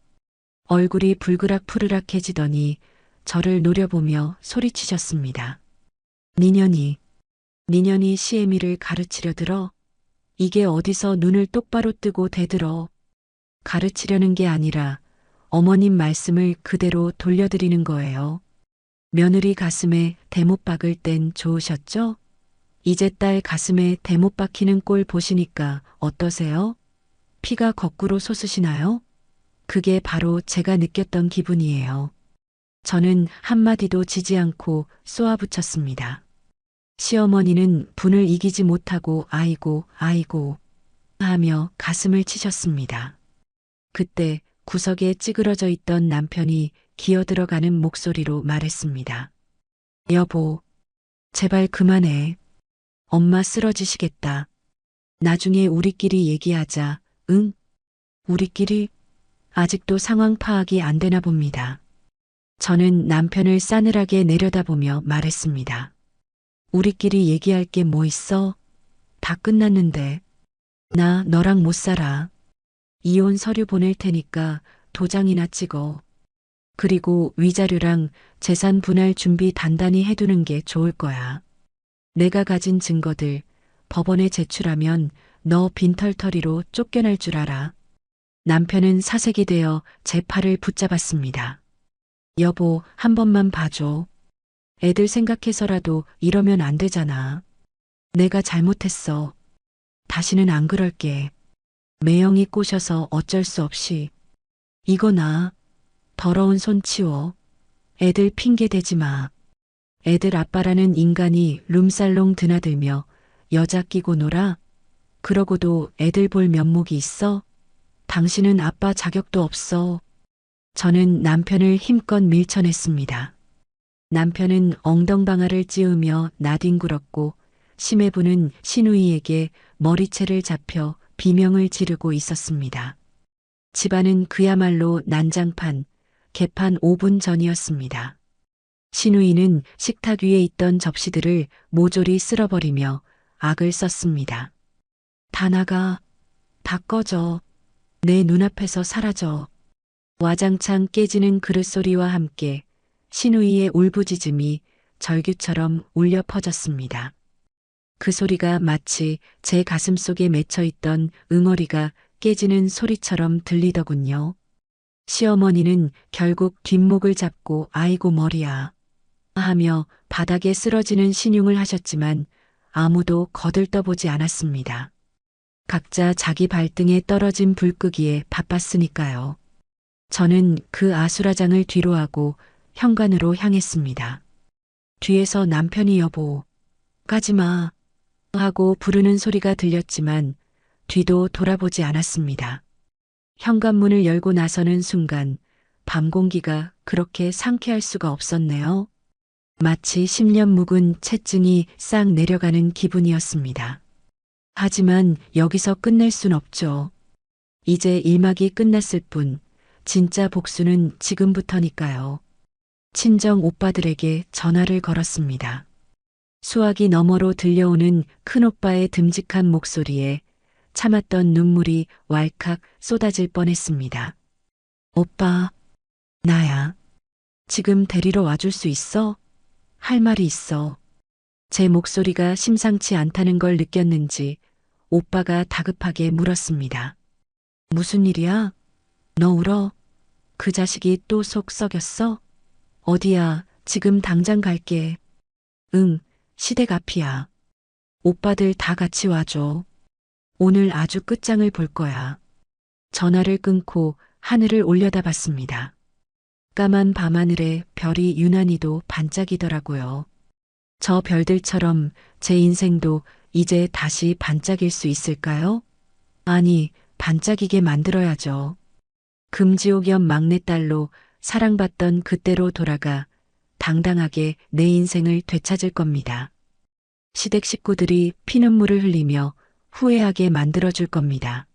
얼굴이 불그락푸르락해지더니 저를 노려보며 소리치셨습니다. 니년이 시애미를 가르치려 들어? 이게 어디서 눈을 똑바로 뜨고 대들어. 가르치려는 게 아니라 어머님 말씀을 그대로 돌려드리는 거예요. 며느리 가슴에 대못 박을 땐 좋으셨죠? 이제 딸 가슴에 대못 박히는 꼴 보시니까 어떠세요? 피가 거꾸로 솟으시나요? 그게 바로 제가 느꼈던 기분이에요. 저는 한마디도 지지 않고 쏘아붙였습니다. 시어머니는 분을 이기지 못하고 아이고 하며 가슴을 치셨습니다. 그때 구석에 찌그러져 있던 남편이 기어들어가는 목소리로 말했습니다. 여보, 제발 그만해. 엄마 쓰러지시겠다. 나중에 우리끼리 얘기하자, 응? 우리끼리? 아직도 상황 파악이 안 되나 봅니다. 저는 남편을 싸늘하게 내려다보며 말했습니다. 우리끼리 얘기할 게 뭐 있어? 다 끝났는데. 나 너랑 못 살아. 이혼 서류 보낼 테니까 도장이나 찍어. 그리고 위자료랑 재산 분할 준비 단단히 해두는 게 좋을 거야. 내가 가진 증거들 법원에 제출하면 너 빈털터리로 쫓겨날 줄 알아. 남편은 사색이 되어 제 팔을 붙잡았습니다. 여보, 한 번만 봐줘. 애들 생각해서라도 이러면 안 되잖아. 내가 잘못했어. 다시는 안 그럴게. 매형이 꼬셔서 어쩔 수 없이. 이거 나. 더러운 손 치워. 애들 핑계 대지 마. 애들 아빠라는 인간이 룸살롱 드나들며 여자 끼고 놀아? 그러고도 애들 볼 면목이 있어? 당신은 아빠 자격도 없어. 저는 남편을 힘껏 밀쳐냈습니다. 남편은 엉덩방아를 찌우며 나뒹굴었고 심해부는 시누이에게 머리채를 잡혀 비명을 지르고 있었습니다. 집안은 그야말로 난장판, 개판 5분 전이었습니다. 시누이는 식탁 위에 있던 접시들을 모조리 쓸어버리며 악을 썼습니다. 다 나가, 다 꺼져, 내 눈앞에서 사라져. 와장창 깨지는 그릇소리와 함께 시누이의 울부짖음이 절규처럼 울려 퍼졌습니다. 그 소리가 마치 제 가슴 속에 맺혀있던 응어리가 깨지는 소리처럼 들리더군요. 시어머니는 결국 뒷목을 잡고 아이고 머리야 하며 바닥에 쓰러지는 신용을 하셨지만 아무도 거들떠보지 않았습니다. 각자 자기 발등에 떨어진 불끄기에 바빴으니까요. 저는 그 아수라장을 뒤로하고 현관으로 향했습니다. 뒤에서 남편이 여보, 가지마 하고 부르는 소리가 들렸지만 뒤도 돌아보지 않았습니다. 현관문을 열고 나서는 순간 밤 공기가 그렇게 상쾌할 수가 없었네요. 마치 10년 묵은 체증이 싹 내려가는 기분이었습니다. 하지만 여기서 끝낼 순 없죠. 이제 일막이 끝났을 뿐, 진짜 복수는 지금부터니까요. 친정 오빠들에게 전화를 걸었습니다. 수화기 너머로 들려오는 큰오빠의 듬직한 목소리에 참았던 눈물이 왈칵 쏟아질 뻔했습니다. 오빠, 나야. 지금 데리러 와줄 수 있어? 할 말이 있어. 제 목소리가 심상치 않다는 걸 느꼈는지 오빠가 다급하게 물었습니다. 무슨 일이야? 너 울어? 그 자식이 또 속 썩였어? 어디야? 지금 당장 갈게. 응, 시댁 앞이야. 오빠들 다 같이 와줘. 오늘 아주 끝장을 볼 거야. 전화를 끊고 하늘을 올려다봤습니다. 까만 밤하늘에 별이 유난히도 반짝이더라고요. 저 별들처럼 제 인생도 이제 다시 반짝일 수 있을까요? 아니, 반짝이게 만들어야죠. 금지옥 옆 막내딸로 사랑받던 그때로 돌아가 당당하게 내 인생을 되찾을 겁니다. 시댁 식구들이 피눈물을 흘리며 후회하게 만들어줄 겁니다.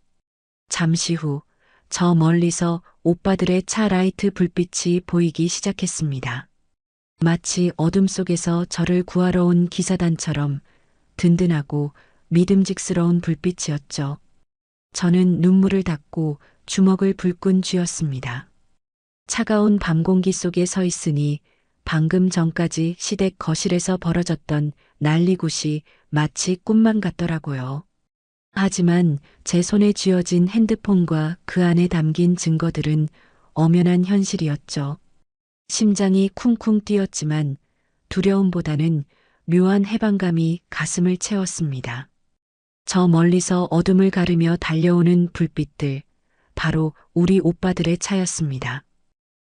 잠시 후 저 멀리서 오빠들의 차 라이트 불빛이 보이기 시작했습니다. 마치 어둠 속에서 저를 구하러 온 기사단처럼 든든하고 믿음직스러운 불빛이었죠. 저는 눈물을 닦고 주먹을 불끈 쥐었습니다. 차가운 밤 공기 속에 서 있으니 방금 전까지 시댁 거실에서 벌어졌던 난리굿이 마치 꿈만 같더라고요. 하지만 제 손에 쥐어진 핸드폰과 그 안에 담긴 증거들은 엄연한 현실이었죠. 심장이 쿵쿵 뛰었지만 두려움보다는 묘한 해방감이 가슴을 채웠습니다. 저 멀리서 어둠을 가르며 달려오는 불빛들, 바로 우리 오빠들의 차였습니다.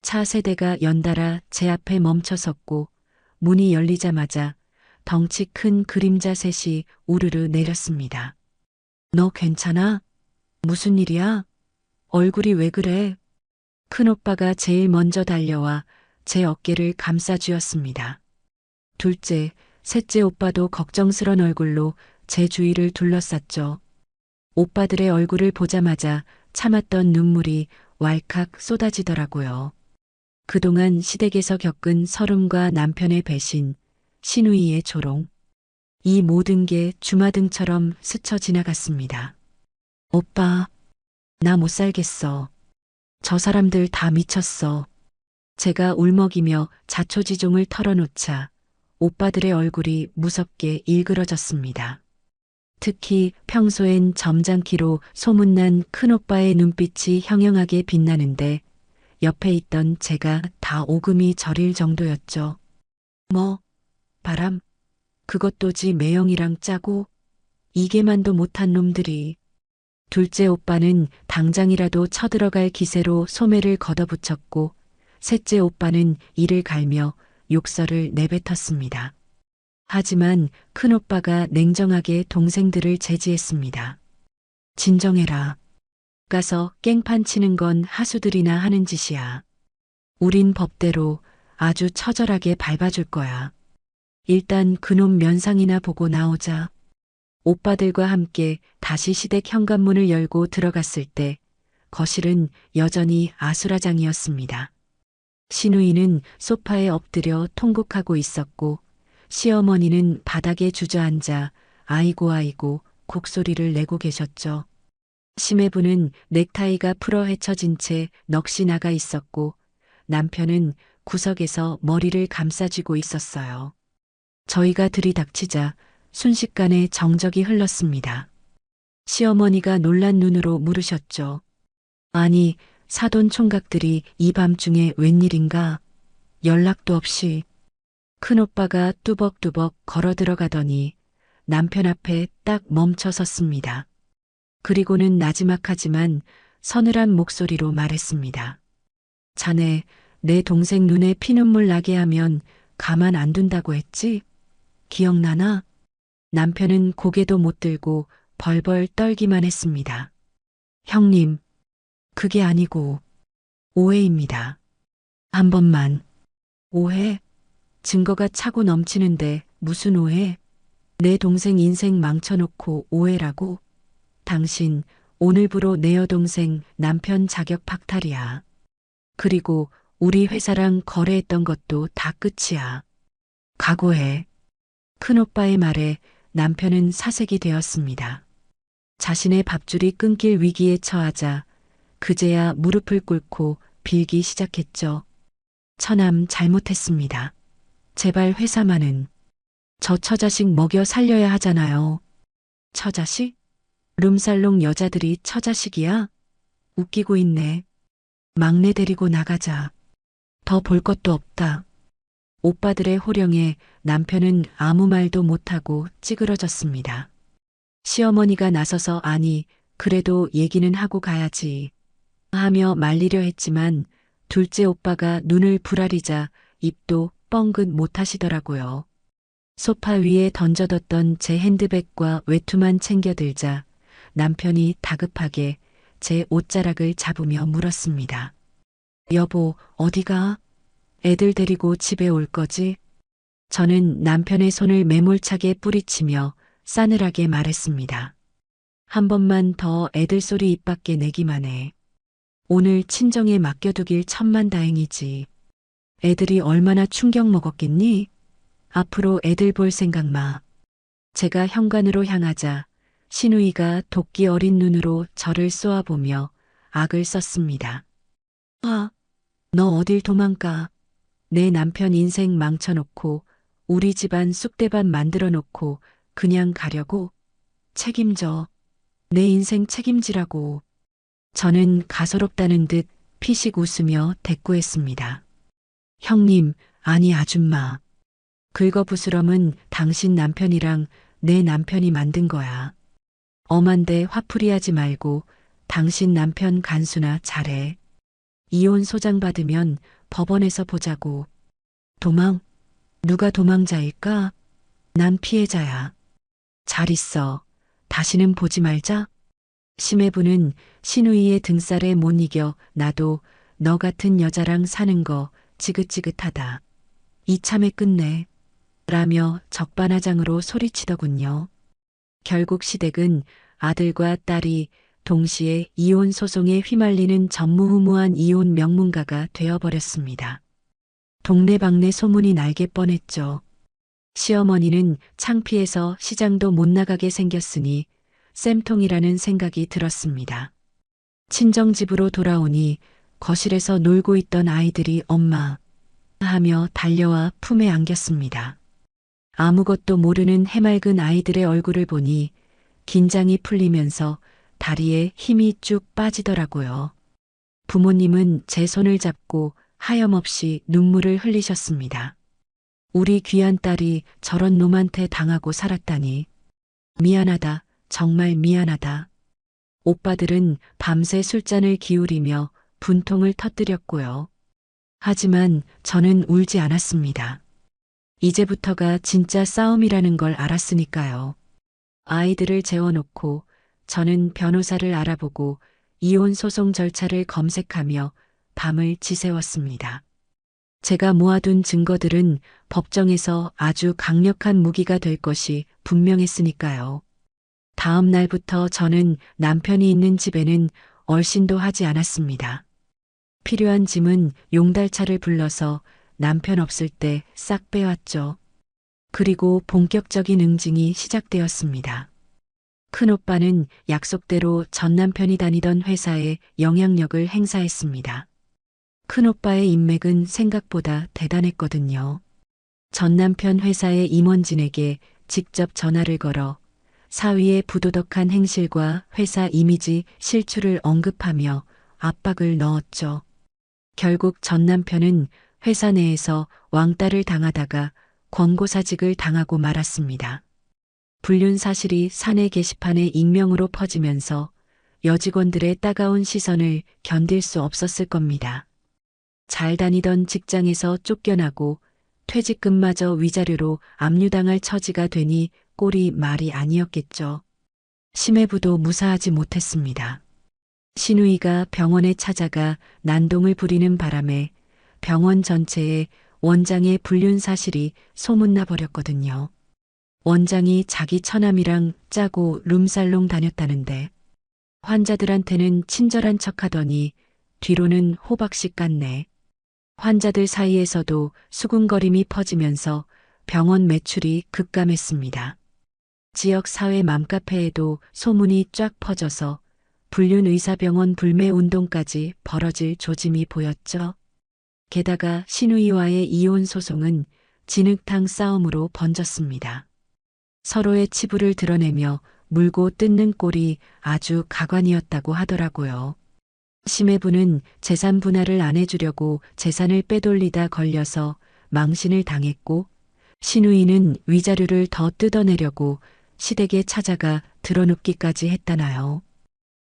차 세대가 연달아 제 앞에 멈춰섰고 문이 열리자마자 덩치 큰 그림자 셋이 우르르 내렸습니다. 너 괜찮아? 무슨 일이야? 얼굴이 왜 그래? 큰오빠가 제일 먼저 달려와 제 어깨를 감싸 쥐었습니다. 둘째, 셋째 오빠도 걱정스런 얼굴로 제 주위를 둘러쌌죠. 오빠들의 얼굴을 보자마자 참았던 눈물이 왈칵 쏟아지더라고요. 그동안 시댁에서 겪은 서름과 남편의 배신, 시누이의 조롱, 이 모든 게 주마등처럼 스쳐 지나갔습니다. 오빠, 나 못 살겠어. 저 사람들 다 미쳤어. 제가 울먹이며 자초지종을 털어놓자 오빠들의 얼굴이 무섭게 일그러졌습니다. 특히 평소엔 점잖기로 소문난 큰오빠의 눈빛이 형형하게 빛나는데 옆에 있던 제가 다 오금이 저릴 정도였죠. 뭐, 바람, 그것도 지 매형이랑 짜고 이게만도 못한 놈들이. 둘째 오빠는 당장이라도 쳐들어갈 기세로 소매를 걷어붙였고 셋째 오빠는 이를 갈며 욕설을 내뱉었습니다. 하지만 큰오빠가 냉정하게 동생들을 제지했습니다. 진정해라. 가서 깽판 치는 건 하수들이나 하는 짓이야. 우린 법대로 아주 처절하게 밟아줄 거야. 일단 그놈 면상이나 보고 나오자. 오빠들과 함께 다시 시댁 현관문을 열고 들어갔을 때 거실은 여전히 아수라장이었습니다. 시누이는 소파에 엎드려 통곡하고 있었고 시어머니는 바닥에 주저앉아 아이고 아이고 곡소리를 내고 계셨죠. 심해부는 넥타이가 풀어 헤쳐진 채 넋이 나가 있었고 남편은 구석에서 머리를 감싸쥐고 있었어요. 저희가 들이닥치자 순식간에 정적이 흘렀습니다. 시어머니가 놀란 눈으로 물으셨죠. 아니, 사돈 총각들이 이 밤중에 웬일인가? 연락도 없이. 큰오빠가 뚜벅뚜벅 걸어 들어가더니 남편 앞에 딱 멈춰 섰습니다. 그리고는 나지막하지만 서늘한 목소리로 말했습니다. 자네, 내 동생 눈에 피눈물 나게 하면 가만 안 둔다고 했지? 기억나나? 남편은 고개도 못 들고 벌벌 떨기만 했습니다. 형님, 그게 아니고 오해입니다. 한 번만. 오해? 증거가 차고 넘치는데 무슨 오해? 내 동생 인생 망쳐놓고 오해라고? 당신 오늘부로 내 여동생 남편 자격 박탈이야. 그리고 우리 회사랑 거래했던 것도 다 끝이야. 각오해. 큰오빠의 말에 남편은 사색이 되었습니다. 자신의 밥줄이 끊길 위기에 처하자 그제야 무릎을 꿇고 빌기 시작했죠. 처남 잘못했습니다. 제발 회사만은 저 처자식 먹여 살려야 하잖아요. 처자식? 룸살롱 여자들이 처자식이야? 웃기고 있네. 막내 데리고 나가자. 더 볼 것도 없다. 오빠들의 호령에 남편은 아무 말도 못하고 찌그러졌습니다. 시어머니가 나서서 아니, 그래도 얘기는 하고 가야지. 하며 말리려 했지만 둘째 오빠가 눈을 부라리자 입도 뻥긋 못하시더라고요. 소파 위에 던져뒀던 제 핸드백과 외투만 챙겨들자 남편이 다급하게 제 옷자락을 잡으며 물었습니다. 여보, 어디가? 애들 데리고 집에 올 거지? 저는 남편의 손을 매몰차게 뿌리치며 싸늘하게 말했습니다. 한 번만 더 애들 소리 입 밖에 내기만 해. 오늘 친정에 맡겨두길 천만다행이지. 애들이 얼마나 충격 먹었겠니? 앞으로 애들 볼 생각 마. 제가 현관으로 향하자 신우이가 도끼 어린 눈으로 저를 쏘아보며 악을 썼습니다. 아, 너 어딜 도망가. 내 남편 인생 망쳐놓고 우리 집안 쑥대밭 만들어놓고 그냥 가려고? 책임져. 내 인생 책임지라고. 저는 가소롭다는 듯 피식 웃으며 대꾸했습니다. 형님, 아니 아줌마. 긁어부스럼은 당신 남편이랑 내 남편이 만든 거야. 엄한데 화풀이하지 말고 당신 남편 간수나 잘해. 이혼 소장 받으면 법원에서 보자고. 도망? 누가 도망자일까? 난 피해자야. 잘 있어. 다시는 보지 말자. 심해부는 신우이의 등살에 못 이겨 나도 너 같은 여자랑 사는 거 지긋지긋하다. 이참에 끝내. 라며 적반하장으로 소리치더군요. 결국 시댁은 아들과 딸이 동시에 이혼 소송에 휘말리는 전무후무한 이혼 명문가가 되어버렸습니다. 동네방네 소문이 날게 뻔했죠. 시어머니는 창피해서 시장도 못 나가게 생겼으니 쌤통이라는 생각이 들었습니다. 친정집으로 돌아오니 거실에서 놀고 있던 아이들이 엄마 하며 달려와 품에 안겼습니다. 아무것도 모르는 해맑은 아이들의 얼굴을 보니 긴장이 풀리면서 다리에 힘이 쭉 빠지더라고요. 부모님은 제 손을 잡고 하염없이 눈물을 흘리셨습니다. 우리 귀한 딸이 저런 놈한테 당하고 살았다니. 미안하다, 정말 미안하다. 오빠들은 밤새 술잔을 기울이며 분통을 터뜨렸고요. 하지만 저는 울지 않았습니다. 이제부터가 진짜 싸움이라는 걸 알았으니까요. 아이들을 재워놓고 저는 변호사를 알아보고 이혼 소송 절차를 검색하며 밤을 지새웠습니다. 제가 모아둔 증거들은 법정에서 아주 강력한 무기가 될 것이 분명했으니까요. 다음 날부터 저는 남편이 있는 집에는 얼씬도 하지 않았습니다. 필요한 짐은 용달차를 불러서 남편 없을 때 싹 빼왔죠. 그리고 본격적인 응징이 시작되었습니다. 큰오빠는 약속대로 전 남편이 다니던 회사에 영향력을 행사했습니다. 큰오빠의 인맥은 생각보다 대단했거든요. 전 남편 회사의 임원진에게 직접 전화를 걸어 사위의 부도덕한 행실과 회사 이미지 실추를 언급하며 압박을 넣었죠. 결국 전 남편은 회사 내에서 왕따를 당하다가 권고사직을 당하고 말았습니다. 불륜 사실이 사내 게시판에 익명으로 퍼지면서 여직원들의 따가운 시선을 견딜 수 없었을 겁니다. 잘 다니던 직장에서 쫓겨나고 퇴직금마저 위자료로 압류당할 처지가 되니 꼴이 말이 아니었겠죠. 심해부도 무사하지 못했습니다. 신우이가 병원에 찾아가 난동을 부리는 바람에 병원 전체에 원장의 불륜 사실이 소문나 버렸거든요. 원장이 자기 처남이랑 짜고 룸살롱 다녔다는데 환자들한테는 친절한 척하더니 뒤로는 호박씨 깠네. 환자들 사이에서도 수군거림이 퍼지면서 병원 매출이 급감했습니다. 지역 사회 맘카페에도 소문이 쫙 퍼져서 불륜 의사병원 불매 운동까지 벌어질 조짐이 보였죠. 게다가 신우이와의 이혼 소송은 진흙탕 싸움으로 번졌습니다. 서로의 치부를 드러내며 물고 뜯는 꼴이 아주 가관이었다고 하더라고요. 심해부는 재산 분할을 안 해주려고 재산을 빼돌리다 걸려서 망신을 당했고, 신우이는 위자료를 더 뜯어내려고 시댁에 찾아가 드러눕기까지 했다나요.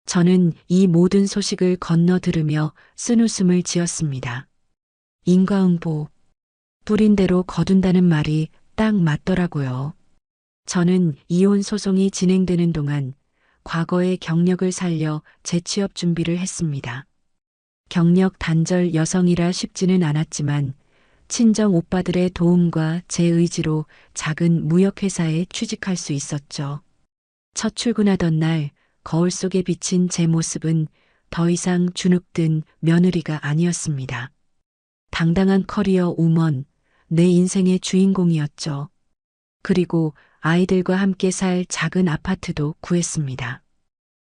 저는 이 모든 소식을 건너 들으며 쓴웃음을 지었습니다. 인과응보, 뿌린 대로 거둔다는 말이 딱 맞더라고요. 저는 이혼 소송이 진행되는 동안 과거의 경력을 살려 재취업 준비를 했습니다. 경력 단절 여성이라 쉽지는 않았지만 친정 오빠들의 도움과 제 의지로 작은 무역회사에 취직할 수 있었죠. 첫 출근하던 날 거울 속에 비친 제 모습은 더 이상 주눅든 며느리가 아니었습니다. 당당한 커리어 우먼, 내 인생의 주인공이었죠. 그리고 아이들과 함께 살 작은 아파트도 구했습니다.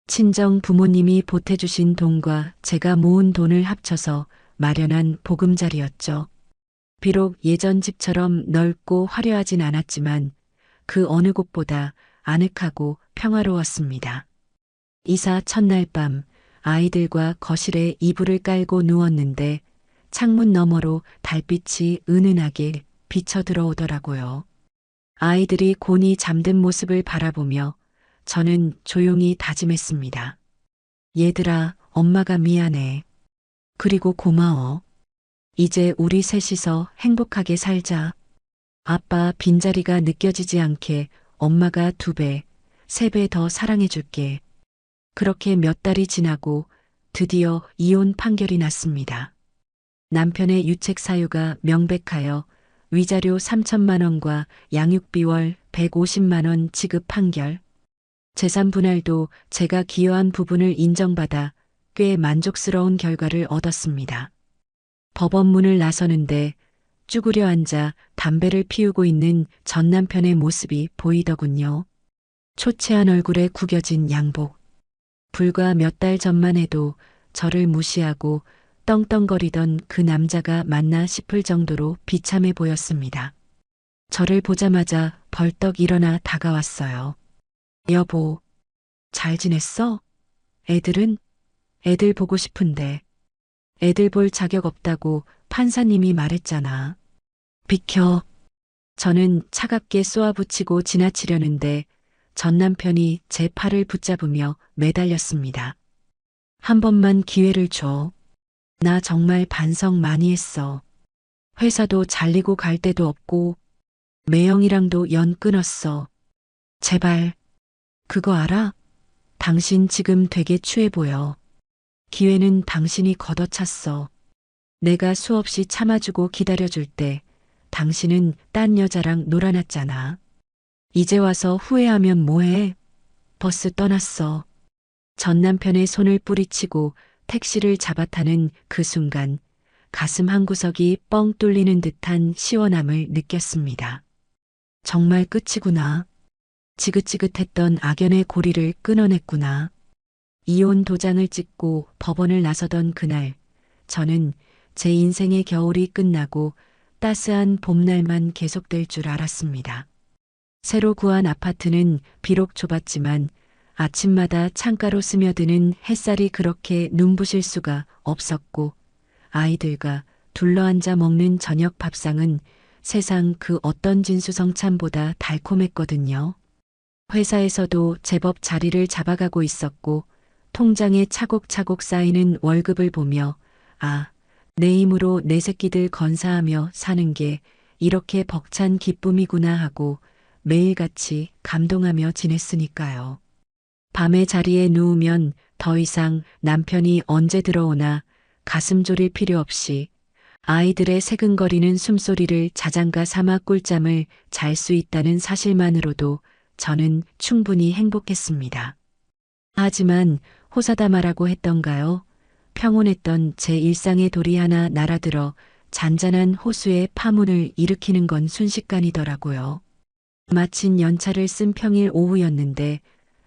친정 부모님이 보태주신 돈과 제가 모은 돈을 합쳐서 마련한 보금자리였죠. 비록 예전 집처럼 넓고 화려하진 않았지만 그 어느 곳보다 아늑하고 평화로웠습니다. 이사 첫날 밤 아이들과 거실에 이불을 깔고 누웠는데 창문 너머로 달빛이 은은하게 비쳐 들어오더라고요. 아이들이 곤히 잠든 모습을 바라보며 저는 조용히 다짐했습니다. 얘들아, 엄마가 미안해. 그리고 고마워. 이제 우리 셋이서 행복하게 살자. 아빠 빈자리가 느껴지지 않게 엄마가 2배, 3배 더 사랑해줄게. 그렇게 몇 달이 지나고 드디어 이혼 판결이 났습니다. 남편의 유책 사유가 명백하여 위자료 3천만 원과 양육비 월 150만 원 지급 판결. 재산 분할도 제가 기여한 부분을 인정받아 꽤 만족스러운 결과를 얻었습니다. 법원 문을 나서는데 쭈그려 앉아 담배를 피우고 있는 전 남편의 모습이 보이더군요. 초췌한 얼굴에 구겨진 양복. 불과 몇 달 전만 해도 저를 무시하고 떵떵거리던 그 남자가 맞나 싶을 정도로 비참해 보였습니다. 저를 보자마자 벌떡 일어나 다가왔어요. 여보, 잘 지냈어? 애들은? 애들 보고 싶은데. 애들 볼 자격 없다고 판사님이 말했잖아. 비켜. 저는 차갑게 쏘아붙이고 지나치려는데 전 남편이 제 팔을 붙잡으며 매달렸습니다. 한 번만 기회를 줘. 나 정말 반성 많이 했어. 회사도 잘리고 갈 데도 없고 매형이랑도 연 끊었어. 제발. 그거 알아? 당신 지금 되게 추해 보여. 기회는 당신이 걷어찼어. 내가 수없이 참아주고 기다려줄 때 당신은 딴 여자랑 놀아놨잖아. 이제 와서 후회하면 뭐해? 버스 떠났어. 전 남편의 손을 뿌리치고 택시를 잡아타는 그 순간 가슴 한구석이 뻥 뚫리는 듯한 시원함을 느꼈습니다. 정말 끝이구나. 지긋지긋했던 악연의 고리를 끊어냈구나. 이혼 도장을 찍고 법원을 나서던 그날, 저는 제 인생의 겨울이 끝나고 따스한 봄날만 계속될 줄 알았습니다. 새로 구한 아파트는 비록 좁았지만 아침마다 창가로 스며드는 햇살이 그렇게 눈부실 수가 없었고, 아이들과 둘러앉아 먹는 저녁 밥상은 세상 그 어떤 진수성찬보다 달콤했거든요. 회사에서도 제법 자리를 잡아가고 있었고 통장에 차곡차곡 쌓이는 월급을 보며 내 힘으로 내 새끼들 건사하며 사는 게 이렇게 벅찬 기쁨이구나 하고 매일같이 감동하며 지냈으니까요. 밤에 자리에 누우면 더 이상 남편이 언제 들어오나 가슴 졸일 필요 없이 아이들의 새근거리는 숨소리를 자장가 삼아 꿀잠을 잘 수 있다는 사실만으로도 저는 충분히 행복했습니다. 하지만 호사다마라고 했던가요? 평온했던 제 일상의 돌이 하나 날아들어 잔잔한 호수의 파문을 일으키는 건 순식간이더라고요. 마친 연차를 쓴 평일 오후였는데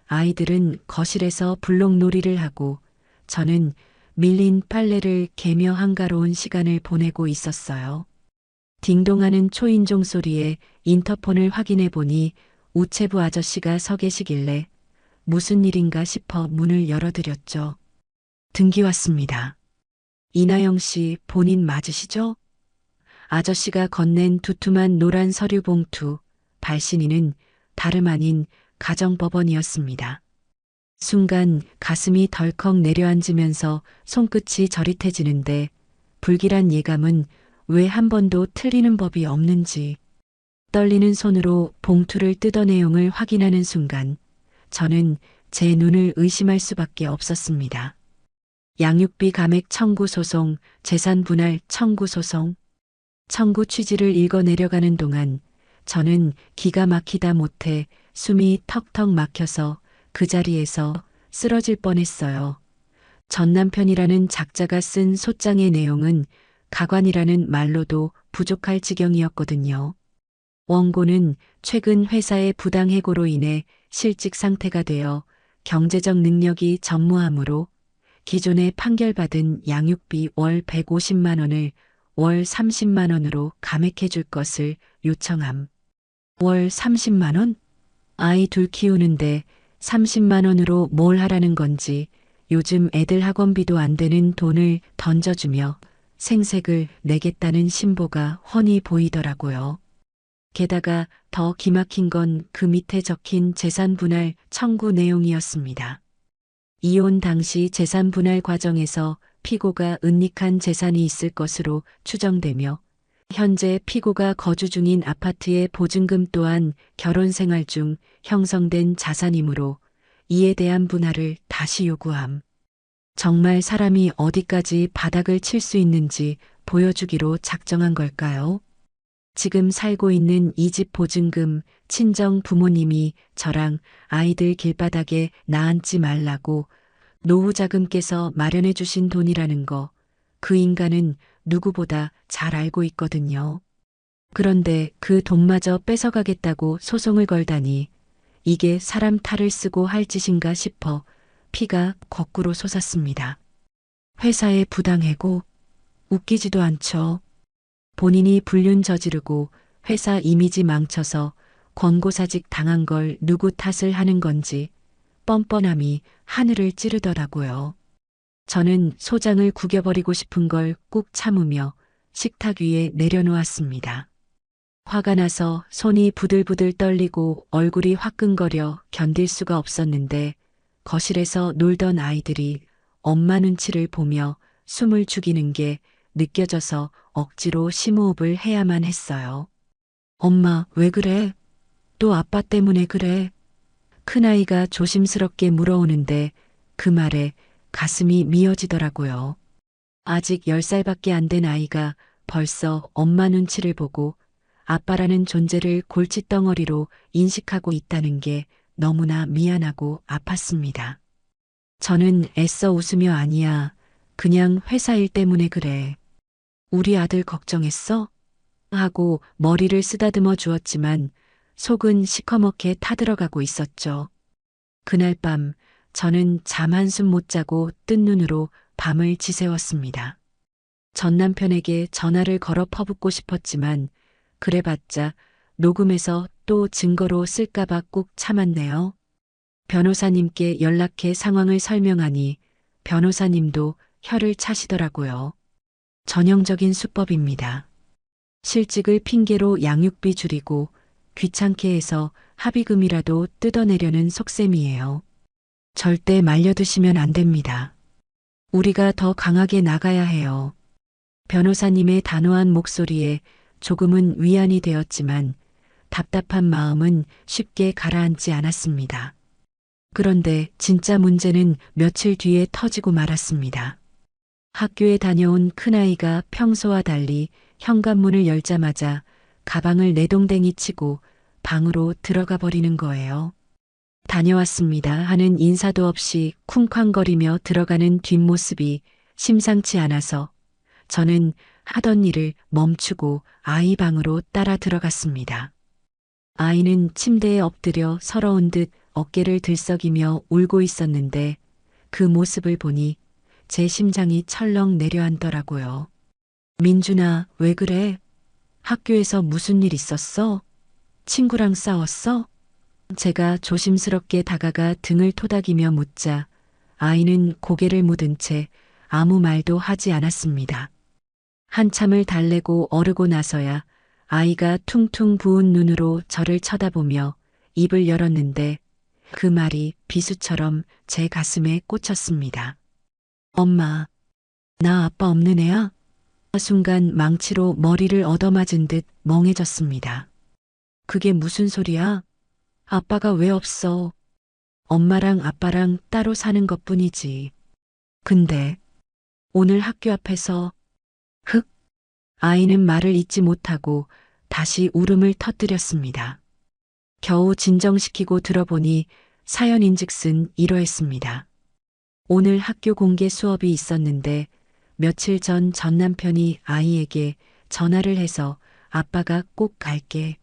아이들은 거실에서 블록놀이를 하고 저는 밀린 빨래를 개며 한가로운 시간을 보내고 있었어요. 딩동하는 초인종 소리에 인터폰을 확인해 보니 우체부 아저씨가 서 계시길래 무슨 일인가 싶어 문을 열어드렸죠. 등기 왔습니다. 이나영 씨 본인 맞으시죠? 아저씨가 건넨 두툼한 노란 서류 봉투, 발신인은 다름 아닌 가정법원이었습니다. 순간 가슴이 덜컥 내려앉으면서 손끝이 저릿해지는데 불길한 예감은 왜 한 번도 틀리는 법이 없는지 떨리는 손으로 봉투를 뜯어 내용을 확인하는 순간 저는 제 눈을 의심할 수밖에 없었습니다. 양육비 감액 청구 소송, 재산 분할 청구 소송. 청구 취지를 읽어 내려가는 동안 저는 기가 막히다 못해 숨이 턱턱 막혀서 그 자리에서 쓰러질 뻔했어요. 전 남편이라는 작자가 쓴 소장의 내용은 가관이라는 말로도 부족할 지경이었거든요. 원고는 최근 회사의 부당 해고로 인해 실직 상태가 되어 경제적 능력이 전무하므로 기존에 판결받은 양육비 월 150만 원을 월 30만 원으로 감액해 줄 것을 요청함. 월 30만 원? 아이 둘 키우는데 30만 원으로 뭘 하라는 건지 요즘 애들 학원비도 안 되는 돈을 던져주며 생색을 내겠다는 신보가 훤히 보이더라고요. 게다가 더 기막힌 건 그 밑에 적힌 재산 분할 청구 내용이었습니다. 이혼 당시 재산 분할 과정에서 피고가 은닉한 재산이 있을 것으로 추정되며 현재 피고가 거주 중인 아파트의 보증금 또한 결혼 생활 중 형성된 자산이므로 이에 대한 분할을 다시 요구함. 정말 사람이 어디까지 바닥을 칠 수 있는지 보여주기로 작정한 걸까요? 지금 살고 있는 이 집 보증금 친정 부모님이 저랑 아이들 길바닥에 나앉지 말라고 노후 자금께서 마련해 주신 돈이라는 거 그 인간은 누구보다 잘 알고 있거든요. 그런데 그 돈마저 뺏어가겠다고 소송을 걸다니 이게 사람 탈을 쓰고 할 짓인가 싶어 피가 거꾸로 솟았습니다. 회사에 부당해고 웃기지도 않죠. 본인이 불륜 저지르고 회사 이미지 망쳐서 권고사직 당한 걸 누구 탓을 하는 건지 뻔뻔함이 하늘을 찌르더라고요. 저는 소장을 구겨버리고 싶은 걸 꾹 참으며 식탁 위에 내려놓았습니다. 화가 나서 손이 부들부들 떨리고 얼굴이 화끈거려 견딜 수가 없었는데 거실에서 놀던 아이들이 엄마 눈치를 보며 숨을 죽이는 게 느껴져서 억지로 심호흡을 해야만 했어요. 엄마, 왜 그래? 또 아빠 때문에 그래? 큰아이가 조심스럽게 물어오는데 그 말에 가슴이 미어지더라고요. 아직 10살밖에 안 된 아이가 벌써 엄마 눈치를 보고 아빠라는 존재를 골칫덩어리로 인식하고 있다는 게 너무나 미안하고 아팠습니다. 저는 애써 웃으며 아니야. 그냥 회사 일 때문에 그래. 우리 아들 걱정했어? 하고 머리를 쓰다듬어 주었지만 속은 시커멓게 타들어가고 있었죠. 그날 밤 저는 잠 한숨 못 자고 뜬 눈으로 밤을 지새웠습니다. 전 남편에게 전화를 걸어 퍼붓고 싶었지만 그래봤자 녹음해서 또 증거로 쓸까봐 꾹 참았네요. 변호사님께 연락해 상황을 설명하니 변호사님도 혀를 차시더라고요. 전형적인 수법입니다. 실직을 핑계로 양육비 줄이고 귀찮게 해서 합의금이라도 뜯어내려는 속셈이에요. 절대 말려드시면 안 됩니다. 우리가 더 강하게 나가야 해요. 변호사님의 단호한 목소리에 조금은 위안이 되었지만 답답한 마음은 쉽게 가라앉지 않았습니다. 그런데 진짜 문제는 며칠 뒤에 터지고 말았습니다. 학교에 다녀온 큰아이가 평소와 달리 현관문을 열자마자 가방을 내동댕이 치고 방으로 들어가 버리는 거예요. 다녀왔습니다 하는 인사도 없이 쿵쾅거리며 들어가는 뒷모습이 심상치 않아서 저는 하던 일을 멈추고 아이 방으로 따라 들어갔습니다. 아이는 침대에 엎드려 서러운 듯 어깨를 들썩이며 울고 있었는데 그 모습을 보니 제 심장이 철렁 내려앉더라고요. 민준아, 왜 그래? 학교에서 무슨 일 있었어? 친구랑 싸웠어? 제가 조심스럽게 다가가 등을 토닥이며 묻자 아이는 고개를 묻은 채 아무 말도 하지 않았습니다. 한참을 달래고 어르고 나서야 아이가 퉁퉁 부은 눈으로 저를 쳐다보며 입을 열었는데 그 말이 비수처럼 제 가슴에 꽂혔습니다. 엄마, 나 아빠 없는 애야? 순간 망치로 머리를 얻어맞은 듯 멍해졌습니다. 그게 무슨 소리야? 아빠가 왜 없어? 엄마랑 아빠랑 따로 사는 것뿐이지. 근데 오늘 학교 앞에서 흑 아이는 말을 잇지 못하고 다시 울음을 터뜨렸습니다. 겨우 진정시키고 들어보니 사연인즉슨 이러했습니다. 오늘 학교 공개 수업이 있었는데 며칠 전 남편이 아이에게 전화를 해서 아빠가 꼭 갈게.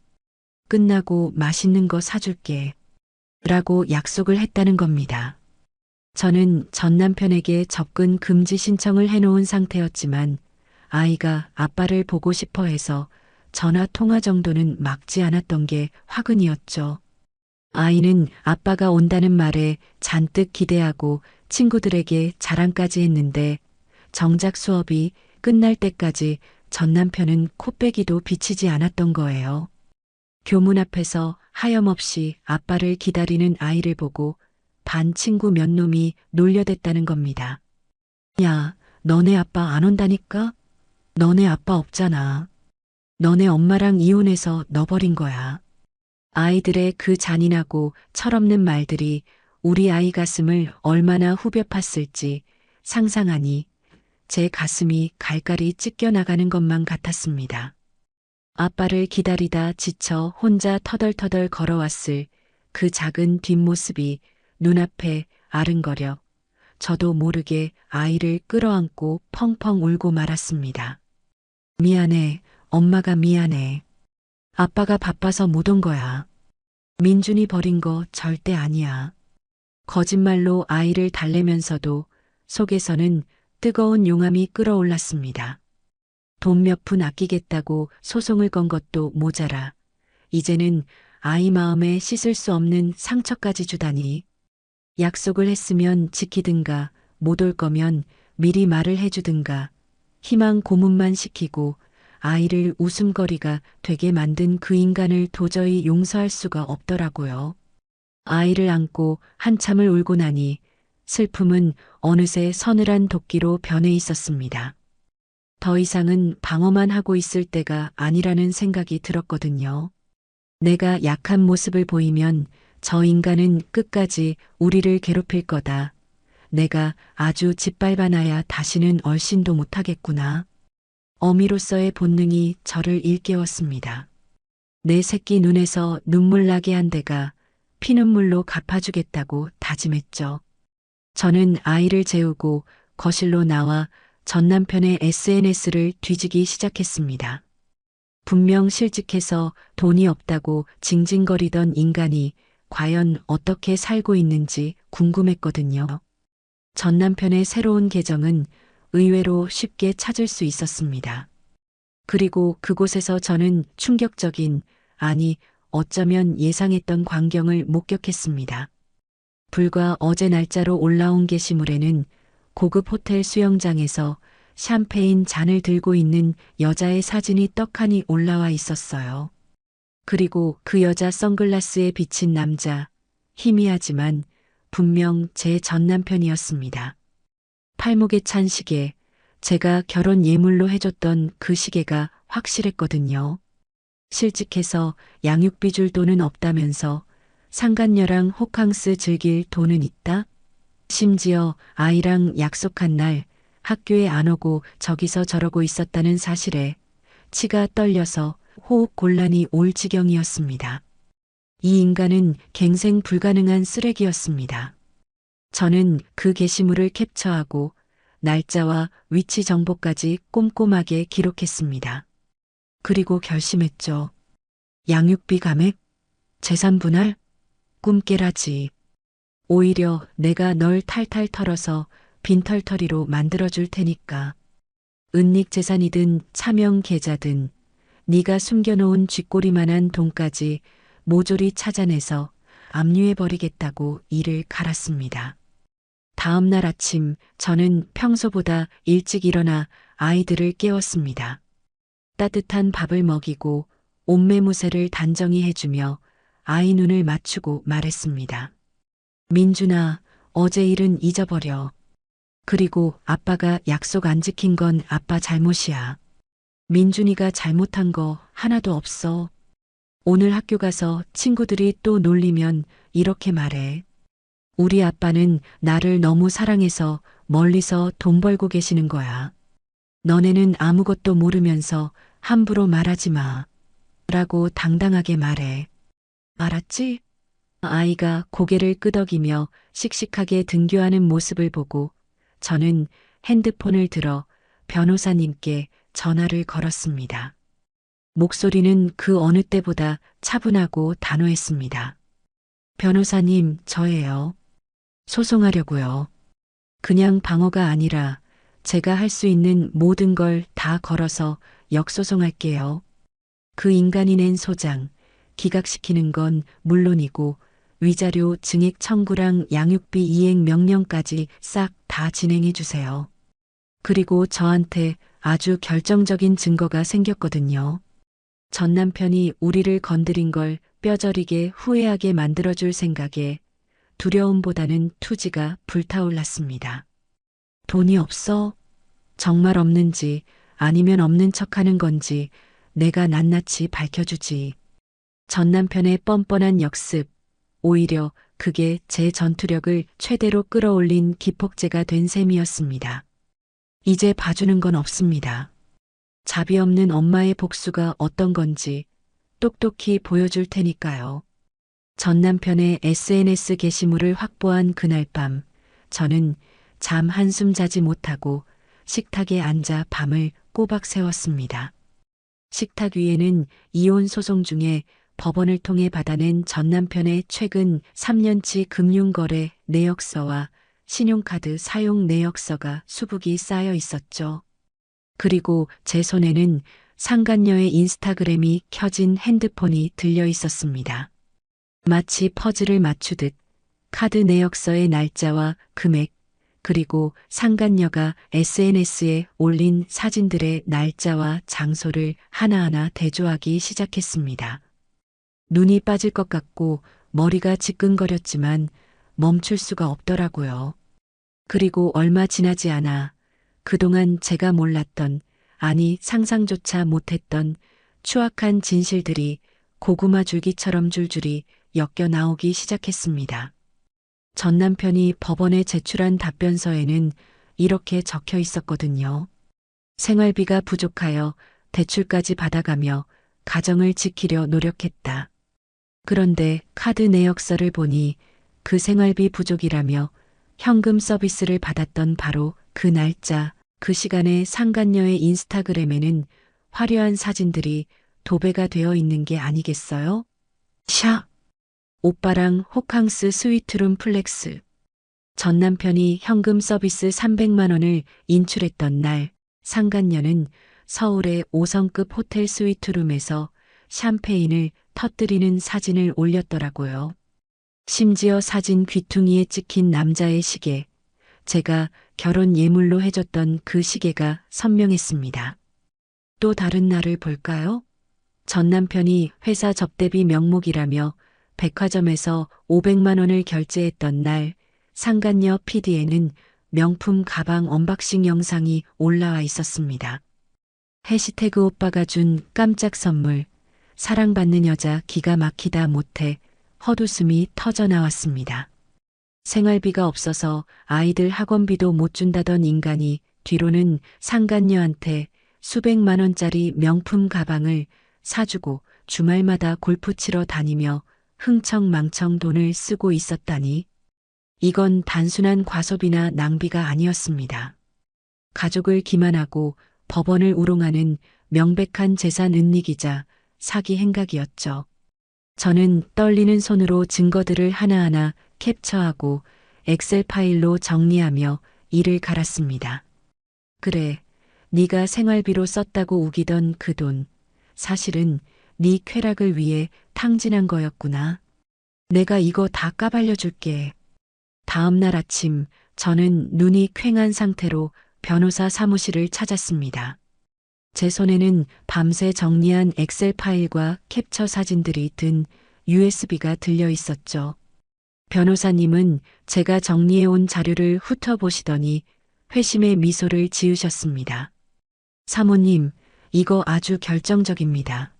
끝나고 맛있는 거 사줄게. 라고 약속을 했다는 겁니다. 저는 전 남편에게 접근 금지 신청을 해놓은 상태였지만 아이가 아빠를 보고 싶어 해서 전화 통화 정도는 막지 않았던 게 화근이었죠. 아이는 아빠가 온다는 말에 잔뜩 기대하고 친구들에게 자랑까지 했는데 정작 수업이 끝날 때까지 전 남편은 코빼기도 비치지 않았던 거예요. 교문 앞에서 하염없이 아빠를 기다리는 아이를 보고 반 친구 몇 놈이 놀려댔다는 겁니다. 야, 너네 아빠 안 온다니까? 너네 아빠 없잖아. 너네 엄마랑 이혼해서 너 버린 거야. 아이들의 그 잔인하고 철없는 말들이 우리 아이 가슴을 얼마나 후벼 팠을지 상상하니 제 가슴이 갈갈이 찢겨나가는 것만 같았습니다. 아빠를 기다리다 지쳐 혼자 터덜터덜 걸어왔을 그 작은 뒷모습이 눈앞에 아른거려 저도 모르게 아이를 끌어안고 펑펑 울고 말았습니다. 미안해, 엄마가 미안해. 아빠가 바빠서 못 온 거야. 민준이 버린 거 절대 아니야. 거짓말로 아이를 달래면서도 속에서는 뜨거운 용암이 끓어올랐습니다. 돈 몇 푼 아끼겠다고 소송을 건 것도 모자라 이제는 아이 마음에 씻을 수 없는 상처까지 주다니. 약속을 했으면 지키든가 못 올 거면 미리 말을 해주든가 희망 고문만 시키고 아이를 웃음거리가 되게 만든 그 인간을 도저히 용서할 수가 없더라고요. 아이를 안고 한참을 울고 나니 슬픔은 어느새 서늘한 도끼로 변해 있었습니다. 더 이상은 방어만 하고 있을 때가 아니라는 생각이 들었거든요. 내가 약한 모습을 보이면 저 인간은 끝까지 우리를 괴롭힐 거다. 내가 아주 짓밟아놔야 다시는 얼씬도 못하겠구나. 어미로서의 본능이 저를 일깨웠습니다. 내 새끼 눈에서 눈물 나게 한 데가 피눈물로 갚아주겠다고 다짐했죠. 저는 아이를 재우고 거실로 나와 전 남편의 SNS를 뒤지기 시작했습니다. 분명 실직해서 돈이 없다고 징징거리던 인간이 과연 어떻게 살고 있는지 궁금했거든요. 전 남편의 새로운 계정은 의외로 쉽게 찾을 수 있었습니다. 그리고 그곳에서 저는 충격적인, 아니 어쩌면 예상했던 광경을 목격했습니다. 불과 어제 날짜로 올라온 게시물에는 고급 호텔 수영장에서 샴페인 잔을 들고 있는 여자의 사진이 떡하니 올라와 있었어요. 그리고 그 여자 선글라스에 비친 남자, 희미하지만 분명 제 전 남편이었습니다. 팔목에 찬 시계, 제가 결혼 예물로 해줬던 그 시계가 확실했거든요. 실직해서 양육비 줄 돈은 없다면서 상간녀랑 호캉스 즐길 돈은 있다? 심지어 아이랑 약속한 날 학교에 안 오고 저기서 저러고 있었다는 사실에 치가 떨려서 호흡 곤란이 올 지경이었습니다. 이 인간은 갱생 불가능한 쓰레기였습니다. 저는 그 게시물을 캡처하고 날짜와 위치 정보까지 꼼꼼하게 기록했습니다. 그리고 결심했죠. 양육비 감액, 재산 분할, 꿈깨라지. 오히려 내가 널 탈탈 털어서 빈털터리로 만들어줄 테니까. 은닉 재산이든 차명 계좌든 네가 숨겨놓은 쥐꼬리만한 돈까지 모조리 찾아내서 압류해버리겠다고 이를 갈았습니다. 다음 날 아침 저는 평소보다 일찍 일어나 아이들을 깨웠습니다. 따뜻한 밥을 먹이고 옷매무새를 단정히 해주며 아이 눈을 맞추고 말했습니다. 민준아, 어제 일은 잊어버려. 그리고 아빠가 약속 안 지킨 건 아빠 잘못이야. 민준이가 잘못한 거 하나도 없어. 오늘 학교 가서 친구들이 또 놀리면 이렇게 말해. 우리 아빠는 나를 너무 사랑해서 멀리서 돈 벌고 계시는 거야. 너네는 아무것도 모르면서 함부로 말하지 마. 라고 당당하게 말해. 알았지? 아이가 고개를 끄덕이며 씩씩하게 등교하는 모습을 보고 저는 핸드폰을 들어 변호사님께 전화를 걸었습니다. 목소리는 그 어느 때보다 차분하고 단호했습니다. 변호사님, 저예요. 소송하려고요. 그냥 방어가 아니라 제가 할 수 있는 모든 걸 다 걸어서 역소송할게요. 그 인간이 낸 소장, 기각시키는 건 물론이고 위자료 증액 청구랑 양육비 이행 명령까지 싹 다 진행해 주세요. 그리고 저한테 아주 결정적인 증거가 생겼거든요. 전 남편이 우리를 건드린 걸 뼈저리게 후회하게 만들어줄 생각에 두려움보다는 투지가 불타올랐습니다. 돈이 없어? 정말 없는지 아니면 없는 척하는 건지 내가 낱낱이 밝혀주지. 전 남편의 뻔뻔한 역습, 오히려 그게 제 전투력을 최대로 끌어올린 기폭제가 된 셈이었습니다. 이제 봐주는 건 없습니다. 자비 없는 엄마의 복수가 어떤 건지 똑똑히 보여줄 테니까요. 전 남편의 SNS 게시물을 확보한 그날 밤, 저는 잠 한숨 자지 못하고 식탁에 앉아 밤을 꼬박 새웠습니다. 식탁 위에는 이혼 소송 중에 법원을 통해 받아낸 전 남편의 최근 3년치 금융거래 내역서와 신용카드 사용 내역서가 수북이 쌓여 있었죠. 그리고 제 손에는 상간녀의 인스타그램이 켜진 핸드폰이 들려 있었습니다. 마치 퍼즐을 맞추듯 카드 내역서의 날짜와 금액, 그리고 상간녀가 SNS에 올린 사진들의 날짜와 장소를 하나하나 대조하기 시작했습니다. 눈이 빠질 것 같고 머리가 지끈거렸지만 멈출 수가 없더라고요. 그리고 얼마 지나지 않아 그동안 제가 몰랐던, 아니 상상조차 못했던 추악한 진실들이 고구마 줄기처럼 줄줄이 엮여 나오기 시작했습니다. 전 남편이 법원에 제출한 답변서에는 이렇게 적혀 있었거든요. 생활비가 부족하여 대출까지 받아가며 가정을 지키려 노력했다. 그런데 카드 내역서를 보니 그 생활비 부족이라며 현금 서비스를 받았던 바로 그 날짜, 그 시간에 상간녀의 인스타그램에는 화려한 사진들이 도배가 되어 있는 게 아니겠어요? 샤! 오빠랑 호캉스 스위트룸 플렉스. 전 남편이 현금 서비스 300만 원을 인출했던 날, 상간녀는 서울의 5성급 호텔 스위트룸에서 샴페인을 터뜨리는 사진을 올렸더라고요. 심지어 사진 귀퉁이에 찍힌 남자의 시계, 제가 결혼 예물로 해줬던 그 시계가 선명했습니다. 또 다른 날을 볼까요? 전 남편이 회사 접대비 명목이라며 백화점에서 500만 원을 결제했던 날, 상간녀 PD에는 명품 가방 언박싱 영상이 올라와 있었습니다. 해시태그 오빠가 준 깜짝 선물, 사랑받는 여자 기가 막히다 못해 헛웃음이 터져 나왔습니다. 생활비가 없어서 아이들 학원비도 못 준다던 인간이 뒤로는 상간녀한테 수백만 원짜리 명품 가방을 사주고 주말마다 골프 치러 다니며 흥청망청 돈을 쓰고 있었다니. 이건 단순한 과소비나 낭비가 아니었습니다. 가족을 기만하고 법원을 우롱하는 명백한 재산 은닉이자 사기 행각이었죠. 저는 떨리는 손으로 증거들을 하나하나 캡처하고 엑셀 파일로 정리하며 이를 갈았습니다. 그래, 네가 생활비로 썼다고 우기던 그 돈, 사실은 네 쾌락을 위해 탕진한 거였구나. 내가 이거 다 까발려 줄게. 다음 날 아침 저는 눈이 퀭한 상태로 변호사 사무실을 찾았습니다. 제 손에는 밤새 정리한 엑셀 파일과 캡처 사진들이 든 USB가 들려 있었죠. 변호사님은 제가 정리해온 자료를 훑어보시더니 회심의 미소를 지으셨습니다. 사모님, 이거 아주 결정적입니다.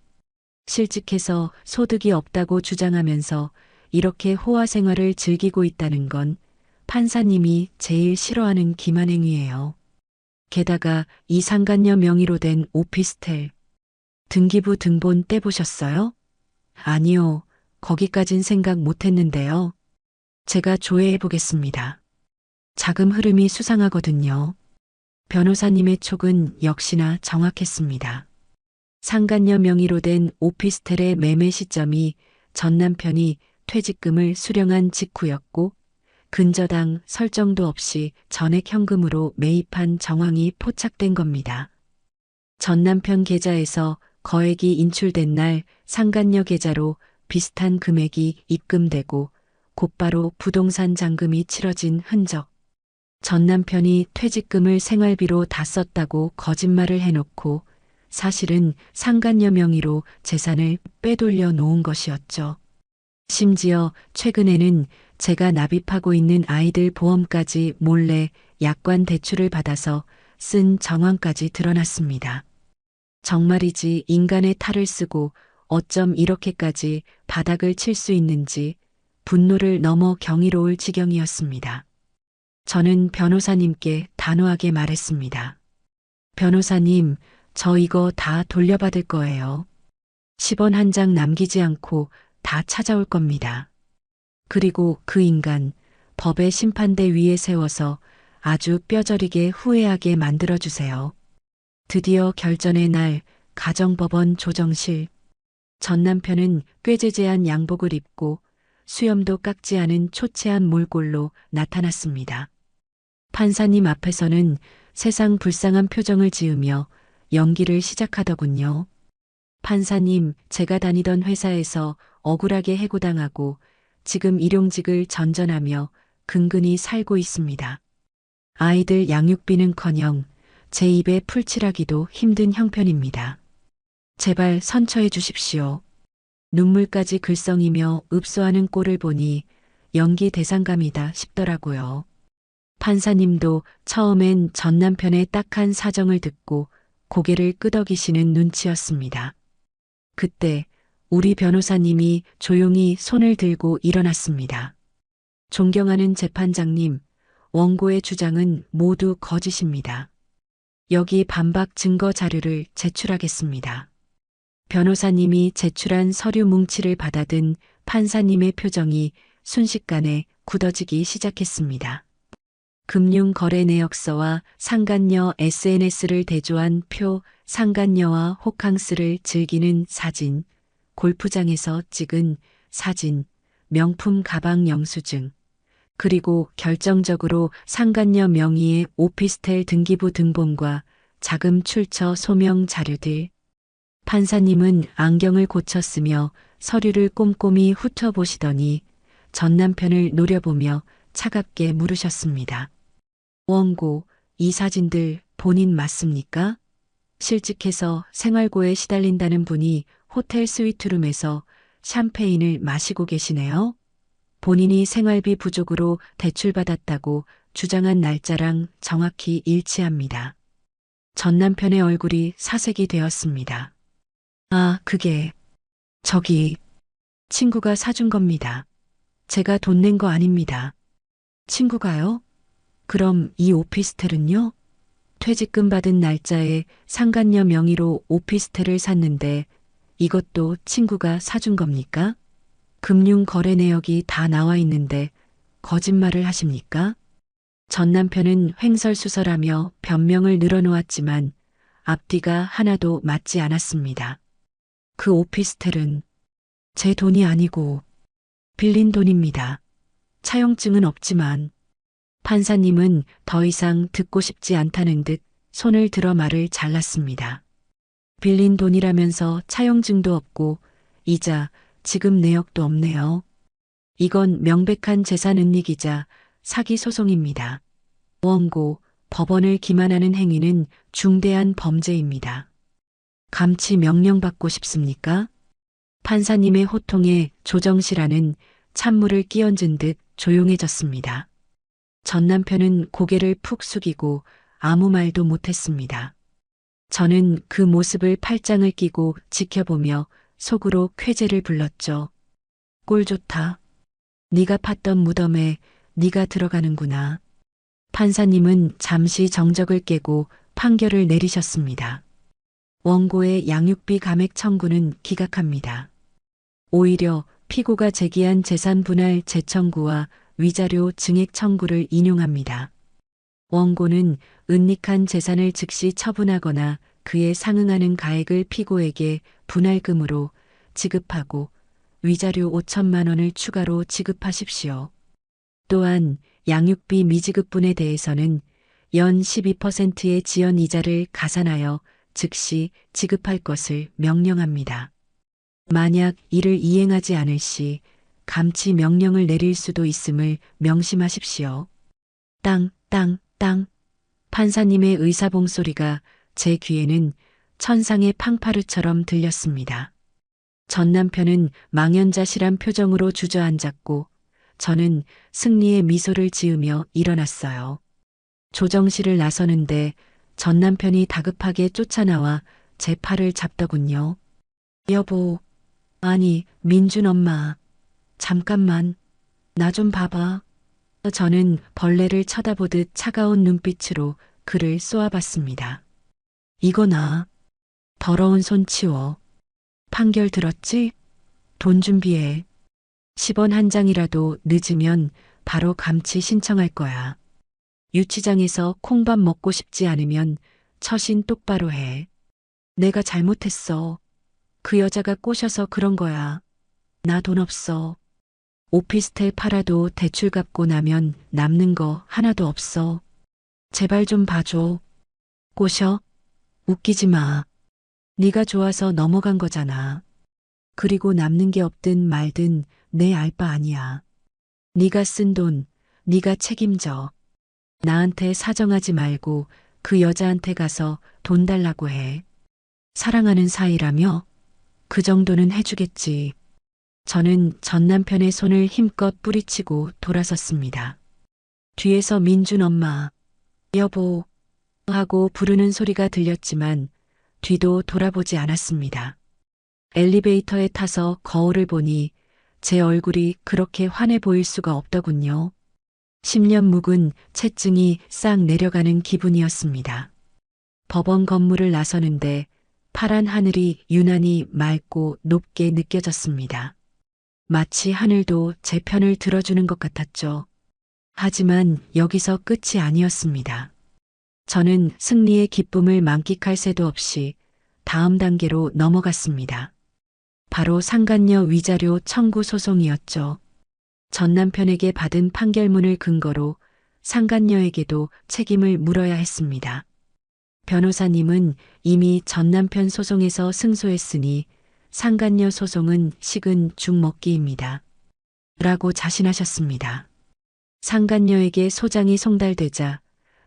실직해서 소득이 없다고 주장하면서 이렇게 호화 생활을 즐기고 있다는 건 판사님이 제일 싫어하는 기만행위예요. 게다가 이 상간녀 명의로 된 오피스텔, 등기부 등본 떼보셨어요? 아니요, 거기까진 생각 못했는데요. 제가 조회해 보겠습니다. 자금 흐름이 수상하거든요. 변호사님의 촉은 역시나 정확했습니다. 상간녀 명의로 된 오피스텔의 매매 시점이 전 남편이 퇴직금을 수령한 직후였고 근저당 설정도 없이 전액 현금으로 매입한 정황이 포착된 겁니다. 전 남편 계좌에서 거액이 인출된 날 상간녀 계좌로 비슷한 금액이 입금되고 곧바로 부동산 잔금이 치러진 흔적. 전 남편이 퇴직금을 생활비로 다 썼다고 거짓말을 해놓고 사실은 상간녀 명의로 재산을 빼돌려 놓은 것이었죠. 심지어 최근에는 제가 납입하고 있는 아이들 보험까지 몰래 약관 대출을 받아서 쓴 정황까지 드러났습니다. 정말이지 인간의 탈을 쓰고 어쩜 이렇게까지 바닥을 칠 수 있는지 분노를 넘어 경이로울 지경이었습니다. 저는 변호사님께 단호하게 말했습니다. 변호사님, 저 이거 다 돌려받을 거예요. 10원 한 장 남기지 않고 다 찾아올 겁니다. 그리고 그 인간, 법의 심판대 위에 세워서 아주 뼈저리게 후회하게 만들어주세요. 드디어 결전의 날, 가정법원 조정실. 전 남편은 꾀죄죄한 양복을 입고 수염도 깎지 않은 초췌한 몰골로 나타났습니다. 판사님 앞에서는 세상 불쌍한 표정을 지으며 연기를 시작하더군요. 판사님, 제가 다니던 회사에서 억울하게 해고당하고 지금 일용직을 전전하며 근근히 살고 있습니다. 아이들 양육비는커녕 제 입에 풀칠하기도 힘든 형편입니다. 제발 선처해 주십시오. 눈물까지 글썽이며 읍소하는 꼴을 보니 연기 대상감이다 싶더라고요. 판사님도 처음엔 전 남편의 딱한 사정을 듣고 고개를 끄덕이시는 눈치였습니다. 그때 우리 변호사님이 조용히 손을 들고 일어났습니다. 존경하는 재판장님, 원고의 주장은 모두 거짓입니다. 여기 반박 증거 자료를 제출하겠습니다. 변호사님이 제출한 서류 뭉치를 받아든 판사님의 표정이 순식간에 굳어지기 시작했습니다. 금융거래 내역서와 상간녀 SNS를 대조한 표, 상간녀와 호캉스를 즐기는 사진, 골프장에서 찍은 사진, 명품 가방 영수증, 그리고 결정적으로 상간녀 명의의 오피스텔 등기부 등본과 자금 출처 소명 자료들. 판사님은 안경을 고쳤으며 서류를 꼼꼼히 훑어보시더니 전 남편을 노려보며 차갑게 물으셨습니다. 원고, 이 사진들 본인 맞습니까? 실직해서 생활고에 시달린다는 분이 호텔 스위트룸에서 샴페인을 마시고 계시네요. 본인이 생활비 부족으로 대출받았다고 주장한 날짜랑 정확히 일치합니다. 전 남편의 얼굴이 사색이 되었습니다. 아, 그게 저기 친구가 사준 겁니다. 제가 돈 낸 거 아닙니다. 친구가요? 그럼 이 오피스텔은요? 퇴직금 받은 날짜에 상간녀 명의로 오피스텔을 샀는데 이것도 친구가 사준 겁니까? 금융 거래 내역이 다 나와 있는데 거짓말을 하십니까? 전 남편은 횡설수설하며 변명을 늘어놓았지만 앞뒤가 하나도 맞지 않았습니다. 그 오피스텔은 제 돈이 아니고 빌린 돈입니다. 차용증은 없지만 판사님은 더 이상 듣고 싶지 않다는 듯 손을 들어 말을 잘랐습니다. 빌린 돈이라면서 차용증도 없고 이자, 지급 내역도 없네요. 이건 명백한 재산 은닉이자 사기 소송입니다. 원고, 법원을 기만하는 행위는 중대한 범죄입니다. 감치 명령받고 싶습니까? 판사님의 호통에 조정실안은 찬물을 끼얹은 듯 조용해졌습니다. 전 남편은 고개를 푹 숙이고 아무 말도 못했습니다. 저는 그 모습을 팔짱을 끼고 지켜보며 속으로 쾌재를 불렀죠. 꼴 좋다. 네가 팠던 무덤에 네가 들어가는구나. 판사님은 잠시 정적을 깨고 판결을 내리셨습니다. 원고의 양육비 감액 청구는 기각합니다. 오히려 피고가 제기한 재산 분할 재청구와 위자료 증액 청구를 인용합니다. 원고는 은닉한 재산을 즉시 처분하거나 그에 상응하는 가액을 피고에게 분할금으로 지급하고 위자료 5천만 원을 추가로 지급하십시오. 또한 양육비 미지급분에 대해서는 연 12%의 지연 이자를 가산하여 즉시 지급할 것을 명령합니다. 만약 이를 이행하지 않을 시 감치 명령을 내릴 수도 있음을 명심하십시오. 땅, 땅, 땅. 판사님의 의사봉 소리가 제 귀에는 천상의 팡파르처럼 들렸습니다. 전 남편은 망연자실한 표정으로 주저앉았고 저는 승리의 미소를 지으며 일어났어요. 조정실을 나서는데 전 남편이 다급하게 쫓아나와 제 팔을 잡더군요. 여보, 아니, 민준 엄마. 잠깐만, 나 좀 봐봐. 저는 벌레를 쳐다보듯 차가운 눈빛으로 그를 쏘아봤습니다. 이거나, 더러운 손 치워. 판결 들었지? 돈 준비해. 10원 한 장이라도 늦으면 바로 감치 신청할 거야. 유치장에서 콩밥 먹고 싶지 않으면 처신 똑바로 해. 내가 잘못했어. 그 여자가 꼬셔서 그런 거야. 나 돈 없어. 오피스텔 팔아도 대출 갚고 나면 남는 거 하나도 없어. 제발 좀 봐줘. 꼬셔? 웃기지 마. 네가 좋아서 넘어간 거잖아. 그리고 남는 게 없든 말든 내 알 바 아니야. 네가 쓴 돈, 네가 책임져. 나한테 사정하지 말고 그 여자한테 가서 돈 달라고 해. 사랑하는 사이라며? 그 정도는 해주겠지. 저는 전 남편의 손을 힘껏 뿌리치고 돌아섰습니다. 뒤에서 민준 엄마, 여보 하고 부르는 소리가 들렸지만 뒤도 돌아보지 않았습니다. 엘리베이터에 타서 거울을 보니 제 얼굴이 그렇게 환해 보일 수가 없더군요. 10년 묵은 체증이 싹 내려가는 기분이었습니다. 법원 건물을 나서는데 파란 하늘이 유난히 맑고 높게 느껴졌습니다. 마치 하늘도 제 편을 들어주는 것 같았죠. 하지만 여기서 끝이 아니었습니다. 저는 승리의 기쁨을 만끽할 새도 없이 다음 단계로 넘어갔습니다. 바로 상간녀 위자료 청구 소송이었죠. 전 남편에게 받은 판결문을 근거로 상간녀에게도 책임을 물어야 했습니다. 변호사님은 이미 전 남편 소송에서 승소했으니 상간녀 소송은 식은 죽 먹기입니다. 라고 자신하셨습니다. 상간녀에게 소장이 송달되자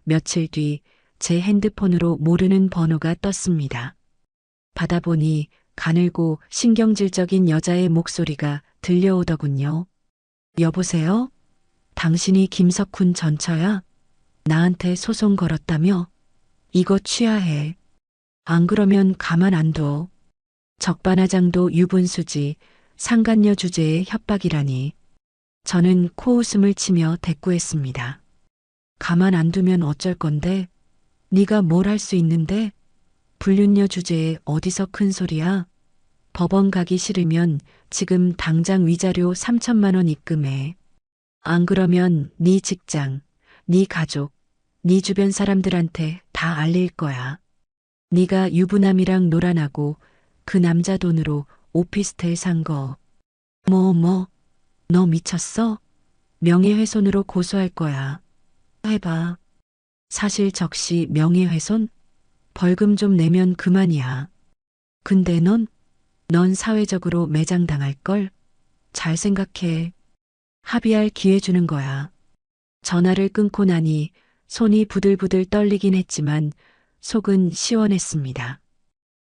며칠 뒤 제 핸드폰으로 모르는 번호가 떴습니다. 받아보니 가늘고 신경질적인 여자의 목소리가 들려오더군요. 여보세요? 당신이 김석훈 전처야? 나한테 소송 걸었다며? 이거 취하해. 안 그러면 가만 안 둬. 적반하장도 유분수지 상간녀 주제의 협박이라니. 저는 코웃음을 치며 대꾸했습니다. 가만 안 두면 어쩔 건데? 네가 뭘 할 수 있는데? 불륜녀 주제에 어디서 큰 소리야? 법원 가기 싫으면 지금 당장 위자료 3천만 원 입금해. 안 그러면 네 직장, 네 가족, 네 주변 사람들한테 다 알릴 거야. 네가 유부남이랑 놀아나고 그 남자 돈으로 오피스텔 산 거. 뭐, 너 미쳤어? 명예훼손으로 고소할 거야. 해봐. 사실 적시 명예훼손? 벌금 좀 내면 그만이야. 근데 넌 사회적으로 매장당할걸? 잘 생각해. 합의할 기회 주는 거야. 전화를 끊고 나니 손이 부들부들 떨리긴 했지만 속은 시원했습니다.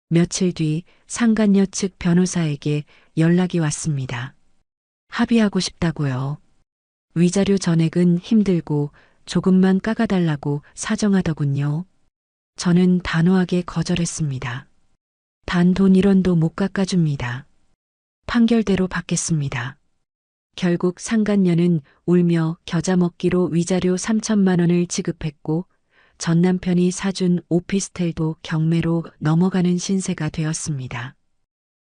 며칠 뒤 상간녀 측 변호사에게 연락이 왔습니다. 합의하고 싶다고요. 위자료 전액은 힘들고 조금만 깎아달라고 사정하더군요. 저는 단호하게 거절했습니다. 단 돈 1원도 못 깎아줍니다. 판결대로 받겠습니다. 결국 상간녀는 울며 겨자 먹기로 위자료 3천만 원을 지급했고 전 남편이 사준 오피스텔도 경매로 넘어가는 신세가 되었습니다.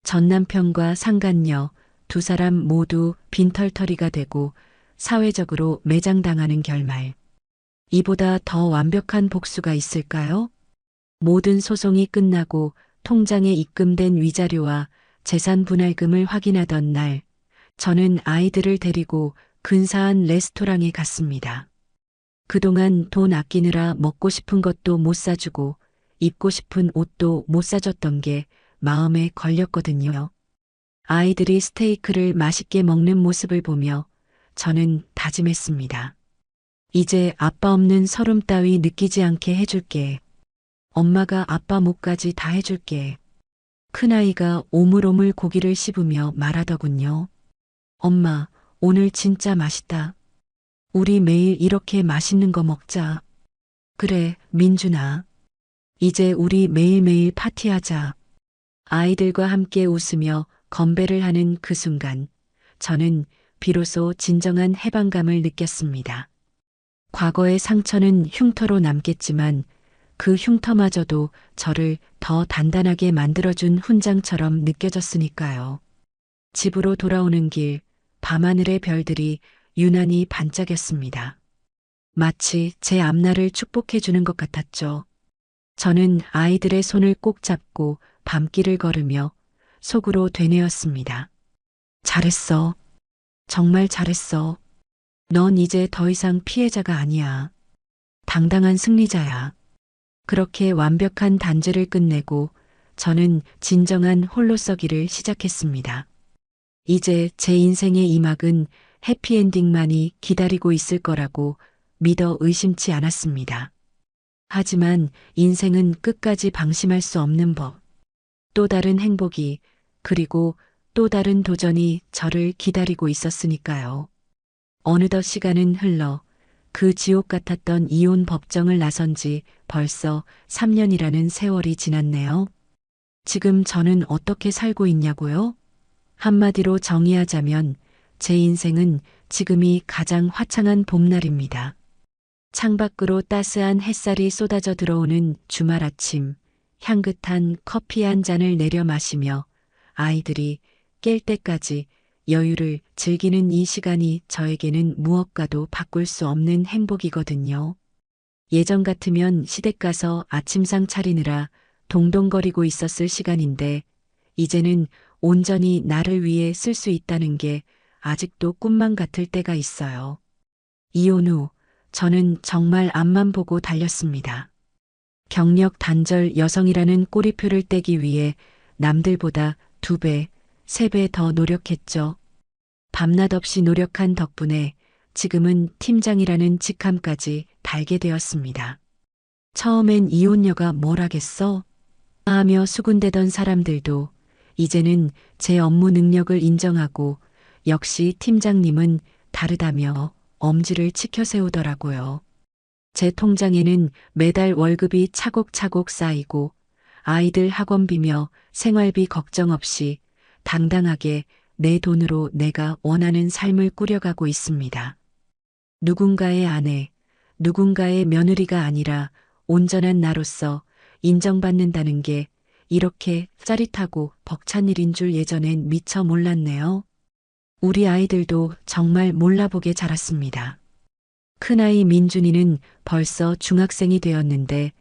전 남편과 상간녀 두 사람 모두 빈털터리가 되고 사회적으로 매장당하는 결말. 이보다 더 완벽한 복수가 있을까요? 모든 소송이 끝나고 통장에 입금된 위자료와 재산 분할금을 확인하던 날, 저는 아이들을 데리고 근사한 레스토랑에 갔습니다. 그동안 돈 아끼느라 먹고 싶은 것도 못 사주고 입고 싶은 옷도 못 사줬던 게 마음에 걸렸거든요. 아이들이 스테이크를 맛있게 먹는 모습을 보며 저는 다짐했습니다. 이제 아빠 없는 서름 따위 느끼지 않게 해줄게. 엄마가 아빠 목까지 다 해줄게. 큰아이가 오물오물 고기를 씹으며 말하더군요. 엄마, 오늘 진짜 맛있다. 우리 매일 이렇게 맛있는 거 먹자. 그래, 민준아. 이제 우리 매일매일 파티하자. 아이들과 함께 웃으며 건배를 하는 그 순간, 저는 비로소 진정한 해방감을 느꼈습니다. 과거의 상처는 흉터로 남겠지만 그 흉터마저도 저를 더 단단하게 만들어준 훈장처럼 느껴졌으니까요. 집으로 돌아오는 길, 밤하늘의 별들이 유난히 반짝였습니다. 마치 제 앞날을 축복해주는 것 같았죠. 저는 아이들의 손을 꼭 잡고 밤길을 걸으며 속으로 되뇌었습니다. 잘했어. 정말 잘했어. 넌 이제 더 이상 피해자가 아니야. 당당한 승리자야. 그렇게 완벽한 단죄를 끝내고 저는 진정한 홀로서기를 시작했습니다. 이제 제 인생의 이 막은 해피엔딩만이 기다리고 있을 거라고 믿어 의심치 않았습니다. 하지만 인생은 끝까지 방심할 수 없는 법. 또 다른 행복이 그리고 또 다른 도전이 저를 기다리고 있었으니까요. 어느덧 시간은 흘러 그 지옥 같았던 이혼 법정을 나선 지 벌써 3년이라는 세월이 지났네요. 지금 저는 어떻게 살고 있냐고요? 한마디로 정의하자면 제 인생은 지금이 가장 화창한 봄날입니다. 창밖으로 따스한 햇살이 쏟아져 들어오는 주말 아침, 향긋한 커피 한 잔을 내려 마시며 아이들이 깰 때까지 여유를 즐기는 이 시간이 저에게는 무엇과도 바꿀 수 없는 행복이거든요. 예전 같으면 시댁 가서 아침상 차리느라 동동거리고 있었을 시간인데 이제는 온전히 나를 위해 쓸 수 있다는 게 아직도 꿈만 같을 때가 있어요. 이혼 후 저는 정말 앞만 보고 달렸습니다. 경력 단절 여성이라는 꼬리표를 떼기 위해 남들보다 2배, 3배 더 노력했죠. 밤낮 없이 노력한 덕분에 지금은 팀장이라는 직함까지 달게 되었습니다. 처음엔 이혼녀가 뭘 하겠어? 하며 수군대던 사람들도 이제는 제 업무 능력을 인정하고 역시 팀장님은 다르다며 엄지를 치켜 세우더라고요. 제 통장에는 매달 월급이 차곡차곡 쌓이고 아이들 학원비며 생활비 걱정 없이 당당하게 내 돈으로 내가 원하는 삶을 꾸려가고 있습니다. 누군가의 아내, 누군가의 며느리가 아니라 온전한 나로서 인정받는다는 게 이렇게 짜릿하고 벅찬 일인 줄 예전엔 미처 몰랐네요. 우리 아이들도 정말 몰라보게 자랐습니다. 큰아이 민준이는 벌써 중학생이 되었는데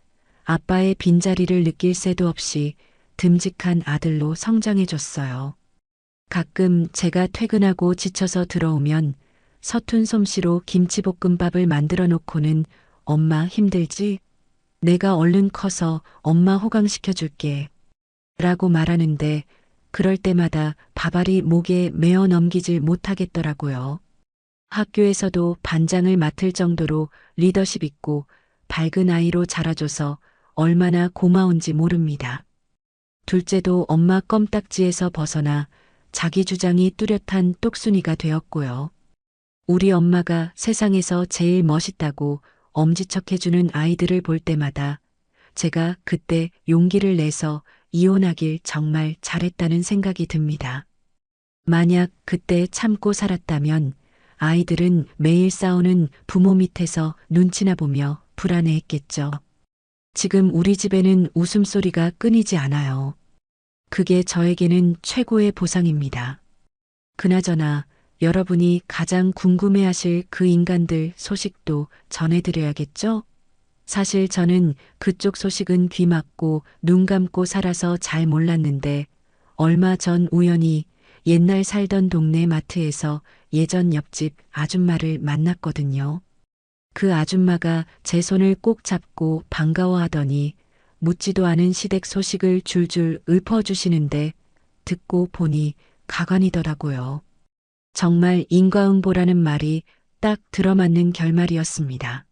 아빠의 빈자리를 느낄 새도 없이 듬직한 아들로 성장해줬어요. 가끔 제가 퇴근하고 지쳐서 들어오면 서툰 솜씨로 김치볶음밥을 만들어 놓고는 엄마 힘들지? 내가 얼른 커서 엄마 호강시켜줄게. 라고 말하는데 그럴 때마다 밥알이 목에 메어 넘기질 못하겠더라고요. 학교에서도 반장을 맡을 정도로 리더십 있고 밝은 아이로 자라줘서 얼마나 고마운지 모릅니다. 둘째도 엄마 껌딱지에서 벗어나 자기 주장이 뚜렷한 똑순이가 되었고요. 우리 엄마가 세상에서 제일 멋있다고 엄지척해주는 아이들을 볼 때마다 제가 그때 용기를 내서 이혼하길 정말 잘했다는 생각이 듭니다. 만약 그때 참고 살았다면 아이들은 매일 싸우는 부모 밑에서 눈치나 보며 불안해했겠죠. 지금 우리 집에는 웃음소리가 끊이지 않아요. 그게 저에게는 최고의 보상입니다. 그나저나 여러분이 가장 궁금해하실 그 인간들 소식도 전해드려야겠죠? 사실 저는 그쪽 소식은 귀 막고 눈 감고 살아서 잘 몰랐는데 얼마 전 우연히 옛날 살던 동네 마트에서 예전 옆집 아줌마를 만났거든요. 그 아줌마가 제 손을 꼭 잡고 반가워하더니 묻지도 않은 시댁 소식을 줄줄 읊어주시는데 듣고 보니 가관이더라고요. 정말 인과응보라는 말이 딱 들어맞는 결말이었습니다.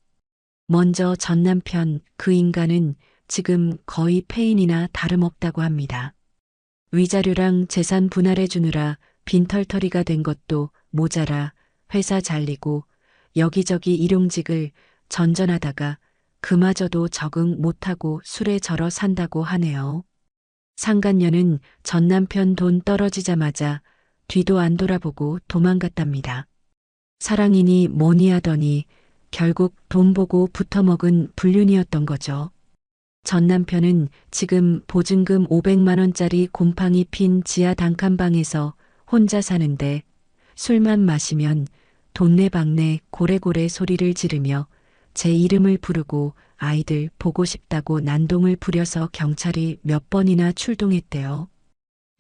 먼저 전 남편 그 인간은 지금 거의 폐인이나 다름없다고 합니다. 위자료랑 재산 분할해 주느라 빈털터리가 된 것도 모자라 회사 잘리고 여기저기 일용직을 전전하다가 그마저도 적응 못하고 술에 절어 산다고 하네요. 상간녀는 전 남편 돈 떨어지자마자 뒤도 안 돌아보고 도망갔답니다. 사랑이니 뭐니 하더니 결국 돈 보고 붙어먹은 불륜이었던 거죠. 전 남편은 지금 보증금 500만 원짜리 곰팡이 핀 지하 단칸방에서 혼자 사는데 술만 마시면 돈내방내 고래고래 소리를 지르며 제 이름을 부르고 아이들 보고 싶다고 난동을 부려서 경찰이 몇 번이나 출동했대요.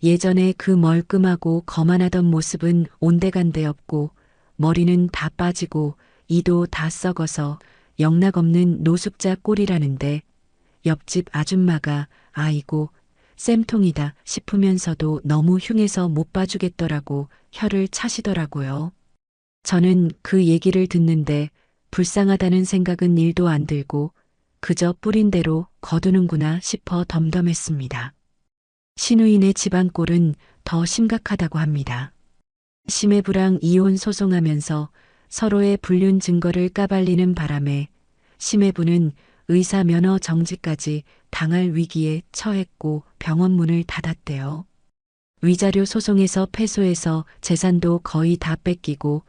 예전에 그 멀끔하고 거만하던 모습은 온데간데 없고 머리는 다 빠지고 이도 다 썩어서 영락없는 노숙자 꼴이라는데 옆집 아줌마가 아이고 쌤통이다 싶으면서도 너무 흉해서 못 봐주겠더라고 혀를 차시더라고요. 저는 그 얘기를 듣는데 불쌍하다는 생각은 1도 안 들고 그저 뿌린 대로 거두는구나 싶어 덤덤했습니다. 신우인의 집안꼴은 더 심각하다고 합니다. 시매부랑 이혼 소송하면서 서로의 불륜 증거를 까발리는 바람에 시매부는 의사 면허 정지까지 당할 위기에 처했고 병원 문을 닫았대요. 위자료 소송에서 패소해서 재산도 거의 다 뺏기고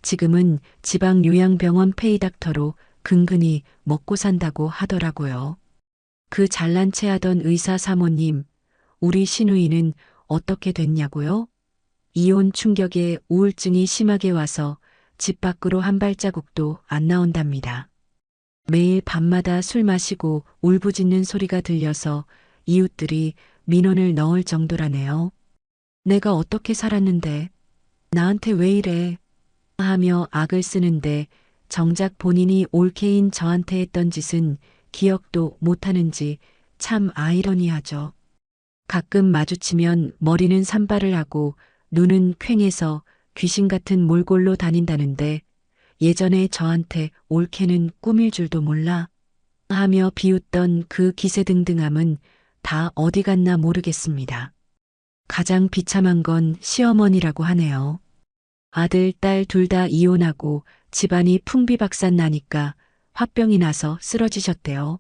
지금은 지방 요양병원 페이닥터로 근근히 먹고 산다고 하더라고요. 그 잘난 체 하던 의사 사모님, 우리 시누이는 어떻게 됐냐고요? 이혼 충격에 우울증이 심하게 와서 집 밖으로 한 발자국도 안 나온답니다. 매일 밤마다 술 마시고 울부짖는 소리가 들려서 이웃들이 민원을 넣을 정도라네요. 내가 어떻게 살았는데 나한테 왜 이래 하며 악을 쓰는데 정작 본인이 올케인 저한테 했던 짓은 기억도 못하는지 참 아이러니하죠. 가끔 마주치면 머리는 산발을 하고 눈은 퀭해서 귀신 같은 몰골로 다닌다는데 예전에 저한테 올케는 꿈일 줄도 몰라 하며 비웃던 그 기세등등함은 다 어디 갔나 모르겠습니다. 가장 비참한 건 시어머니라고 하네요. 아들, 딸 둘 다 이혼하고 집안이 풍비박산 나니까 화병이 나서 쓰러지셨대요.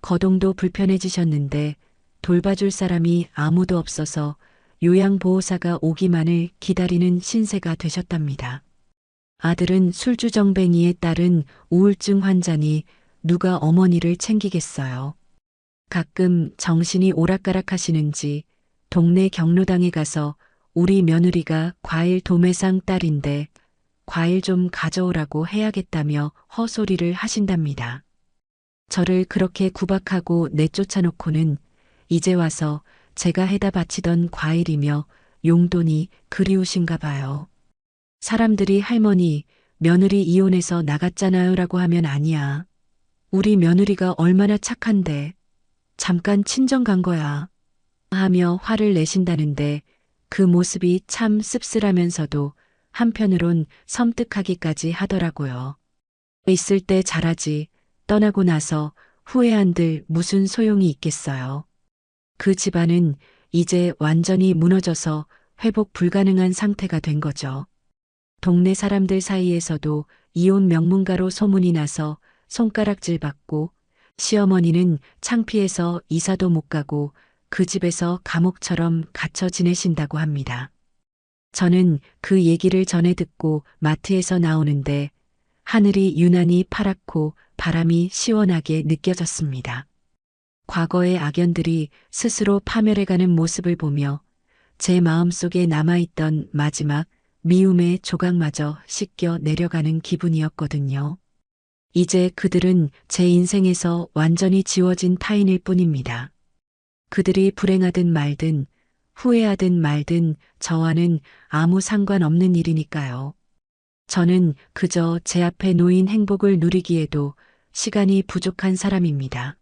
거동도 불편해지셨는데 돌봐줄 사람이 아무도 없어서 요양보호사가 오기만을 기다리는 신세가 되셨답니다. 아들은 술주정뱅이의 딸은 우울증 환자니 누가 어머니를 챙기겠어요. 가끔 정신이 오락가락 하시는지 동네 경로당에 가서 우리 며느리가 과일 도매상 딸인데 과일 좀 가져오라고 해야겠다며 헛소리를 하신답니다. 저를 그렇게 구박하고 내쫓아놓고는 이제 와서 제가 해다 바치던 과일이며 용돈이 그리우신가 봐요. 사람들이 할머니, 며느리 이혼해서 나갔잖아요 라고 하면 아니야. 우리 며느리가 얼마나 착한데 잠깐 친정 간 거야 하며 화를 내신다는데 그 모습이 참 씁쓸하면서도 한편으론 섬뜩하기까지 하더라고요. 있을 때 잘하지 떠나고 나서 후회한들 무슨 소용이 있겠어요. 그 집안은 이제 완전히 무너져서 회복 불가능한 상태가 된 거죠. 동네 사람들 사이에서도 이혼 명문가로 소문이 나서 손가락질 받고 시어머니는 창피해서 이사도 못 가고 그 집에서 감옥처럼 갇혀 지내신다고 합니다. 저는 그 얘기를 전해 듣고 마트에서 나오는데 하늘이 유난히 파랗고 바람이 시원하게 느껴졌습니다. 과거의 악연들이 스스로 파멸해가는 모습을 보며 제 마음속에 남아있던 마지막 미움의 조각마저 씻겨 내려가는 기분이었거든요. 이제 그들은 제 인생에서 완전히 지워진 타인일 뿐입니다. 그들이 불행하든 말든 후회하든 말든 저와는 아무 상관없는 일이니까요. 저는 그저 제 앞에 놓인 행복을 누리기에도 시간이 부족한 사람입니다.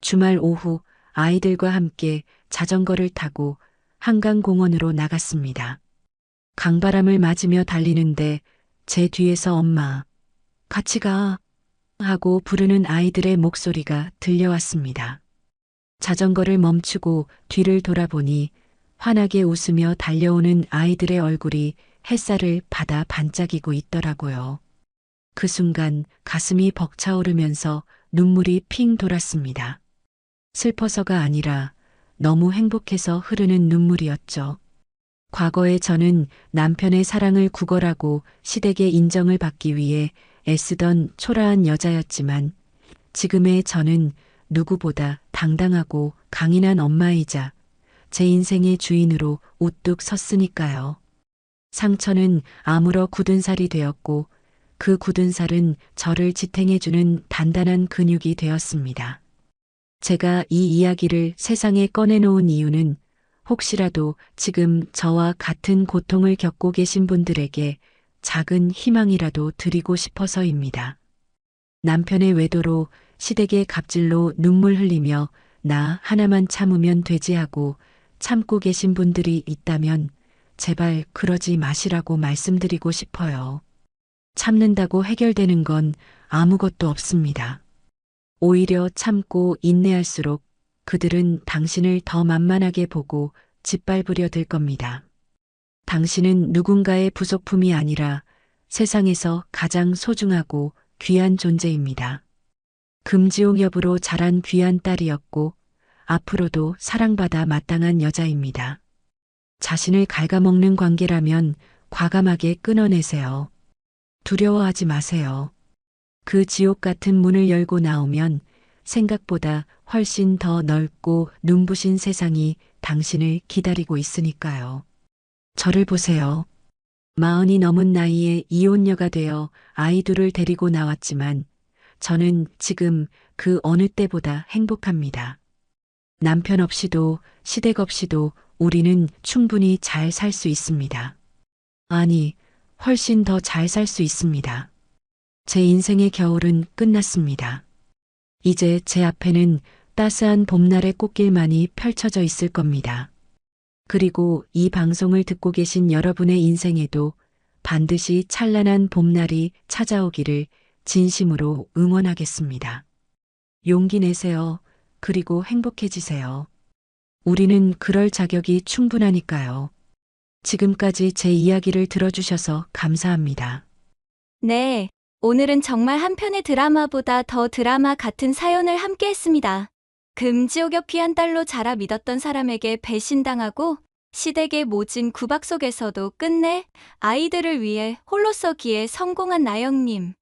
주말 오후 아이들과 함께 자전거를 타고 한강공원으로 나갔습니다. 강바람을 맞으며 달리는데 제 뒤에서 엄마, 같이 가 하고 부르는 아이들의 목소리가 들려왔습니다. 자전거를 멈추고 뒤를 돌아보니 환하게 웃으며 달려오는 아이들의 얼굴이 햇살을 받아 반짝이고 있더라고요. 그 순간 가슴이 벅차오르면서 눈물이 핑 돌았습니다. 슬퍼서가 아니라 너무 행복해서 흐르는 눈물이었죠. 과거에 저는 남편의 사랑을 구걸하고 시댁의 인정을 받기 위해 애쓰던 초라한 여자였지만 지금의 저는 누구보다 당당하고 강인한 엄마이자 제 인생의 주인으로 우뚝 섰으니까요. 상처는 아물어 굳은 살이 되었고 그 굳은 살은 저를 지탱해주는 단단한 근육이 되었습니다. 제가 이 이야기를 세상에 꺼내놓은 이유는 혹시라도 지금 저와 같은 고통을 겪고 계신 분들에게 작은 희망이라도 드리고 싶어서입니다. 남편의 외도로 시댁의 갑질로 눈물 흘리며 나 하나만 참으면 되지 하고 참고 계신 분들이 있다면 제발 그러지 마시라고 말씀드리고 싶어요. 참는다고 해결되는 건 아무것도 없습니다. 오히려 참고 인내할수록 그들은 당신을 더 만만하게 보고 짓밟으려 들 겁니다. 당신은 누군가의 부속품이 아니라 세상에서 가장 소중하고 귀한 존재입니다. 금지옥엽으로 자란 귀한 딸이었고 앞으로도 사랑받아 마땅한 여자입니다. 자신을 갉아먹는 관계라면 과감하게 끊어내세요. 두려워하지 마세요. 그 지옥 같은 문을 열고 나오면 생각보다 훨씬 더 넓고 눈부신 세상이 당신을 기다리고 있으니까요. 저를 보세요. 40이 넘은 나이에 이혼녀가 되어 아이 둘을 데리고 나왔지만 저는 지금 그 어느 때보다 행복합니다. 남편 없이도 시댁 없이도 우리는 충분히 잘 살 수 있습니다. 아니, 훨씬 더 잘 살 수 있습니다. 제 인생의 겨울은 끝났습니다. 이제 제 앞에는 따스한 봄날의 꽃길만이 펼쳐져 있을 겁니다. 그리고 이 방송을 듣고 계신 여러분의 인생에도 반드시 찬란한 봄날이 찾아오기를 진심으로 응원하겠습니다. 용기 내세요. 그리고 행복해지세요. 우리는 그럴 자격이 충분하니까요. 지금까지 제 이야기를 들어주셔서 감사합니다. 네, 오늘은 정말 한 편의 드라마보다 더 드라마 같은 사연을 함께 했습니다. 금지옥엽 귀한 딸로 자라 믿었던 사람에게 배신당하고 시댁의 모진 구박 속에서도 끝내 아이들을 위해 홀로 서기에 성공한 나영님.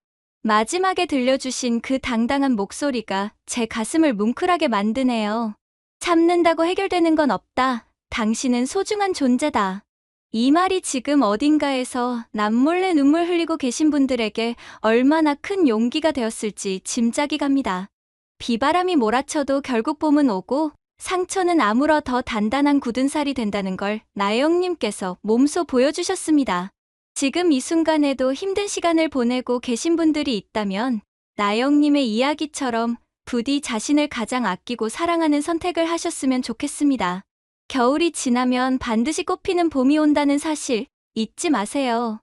마지막에 들려주신 그 당당한 목소리가 제 가슴을 뭉클하게 만드네요. 참는다고 해결되는 건 없다. 당신은 소중한 존재다. 이 말이 지금 어딘가에서 남몰래 눈물 흘리고 계신 분들에게 얼마나 큰 용기가 되었을지 짐작이 갑니다. 비바람이 몰아쳐도 결국 봄은 오고 상처는 아물어 더 단단한 굳은 살이 된다는 걸 나영님께서 몸소 보여주셨습니다. 지금 이 순간에도 힘든 시간을 보내고 계신 분들이 있다면 나영님의 이야기처럼 부디 자신을 가장 아끼고 사랑하는 선택을 하셨으면 좋겠습니다. 겨울이 지나면 반드시 꽃피는 봄이 온다는 사실 잊지 마세요.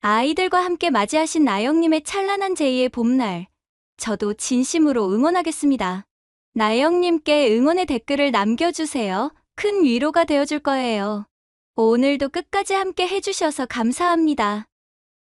아이들과 함께 맞이하신 나영님의 찬란한 제2의 봄날, 저도 진심으로 응원하겠습니다. 나영님께 응원의 댓글을 남겨주세요. 큰 위로가 되어줄 거예요. 오늘도 끝까지 함께 해주셔서 감사합니다.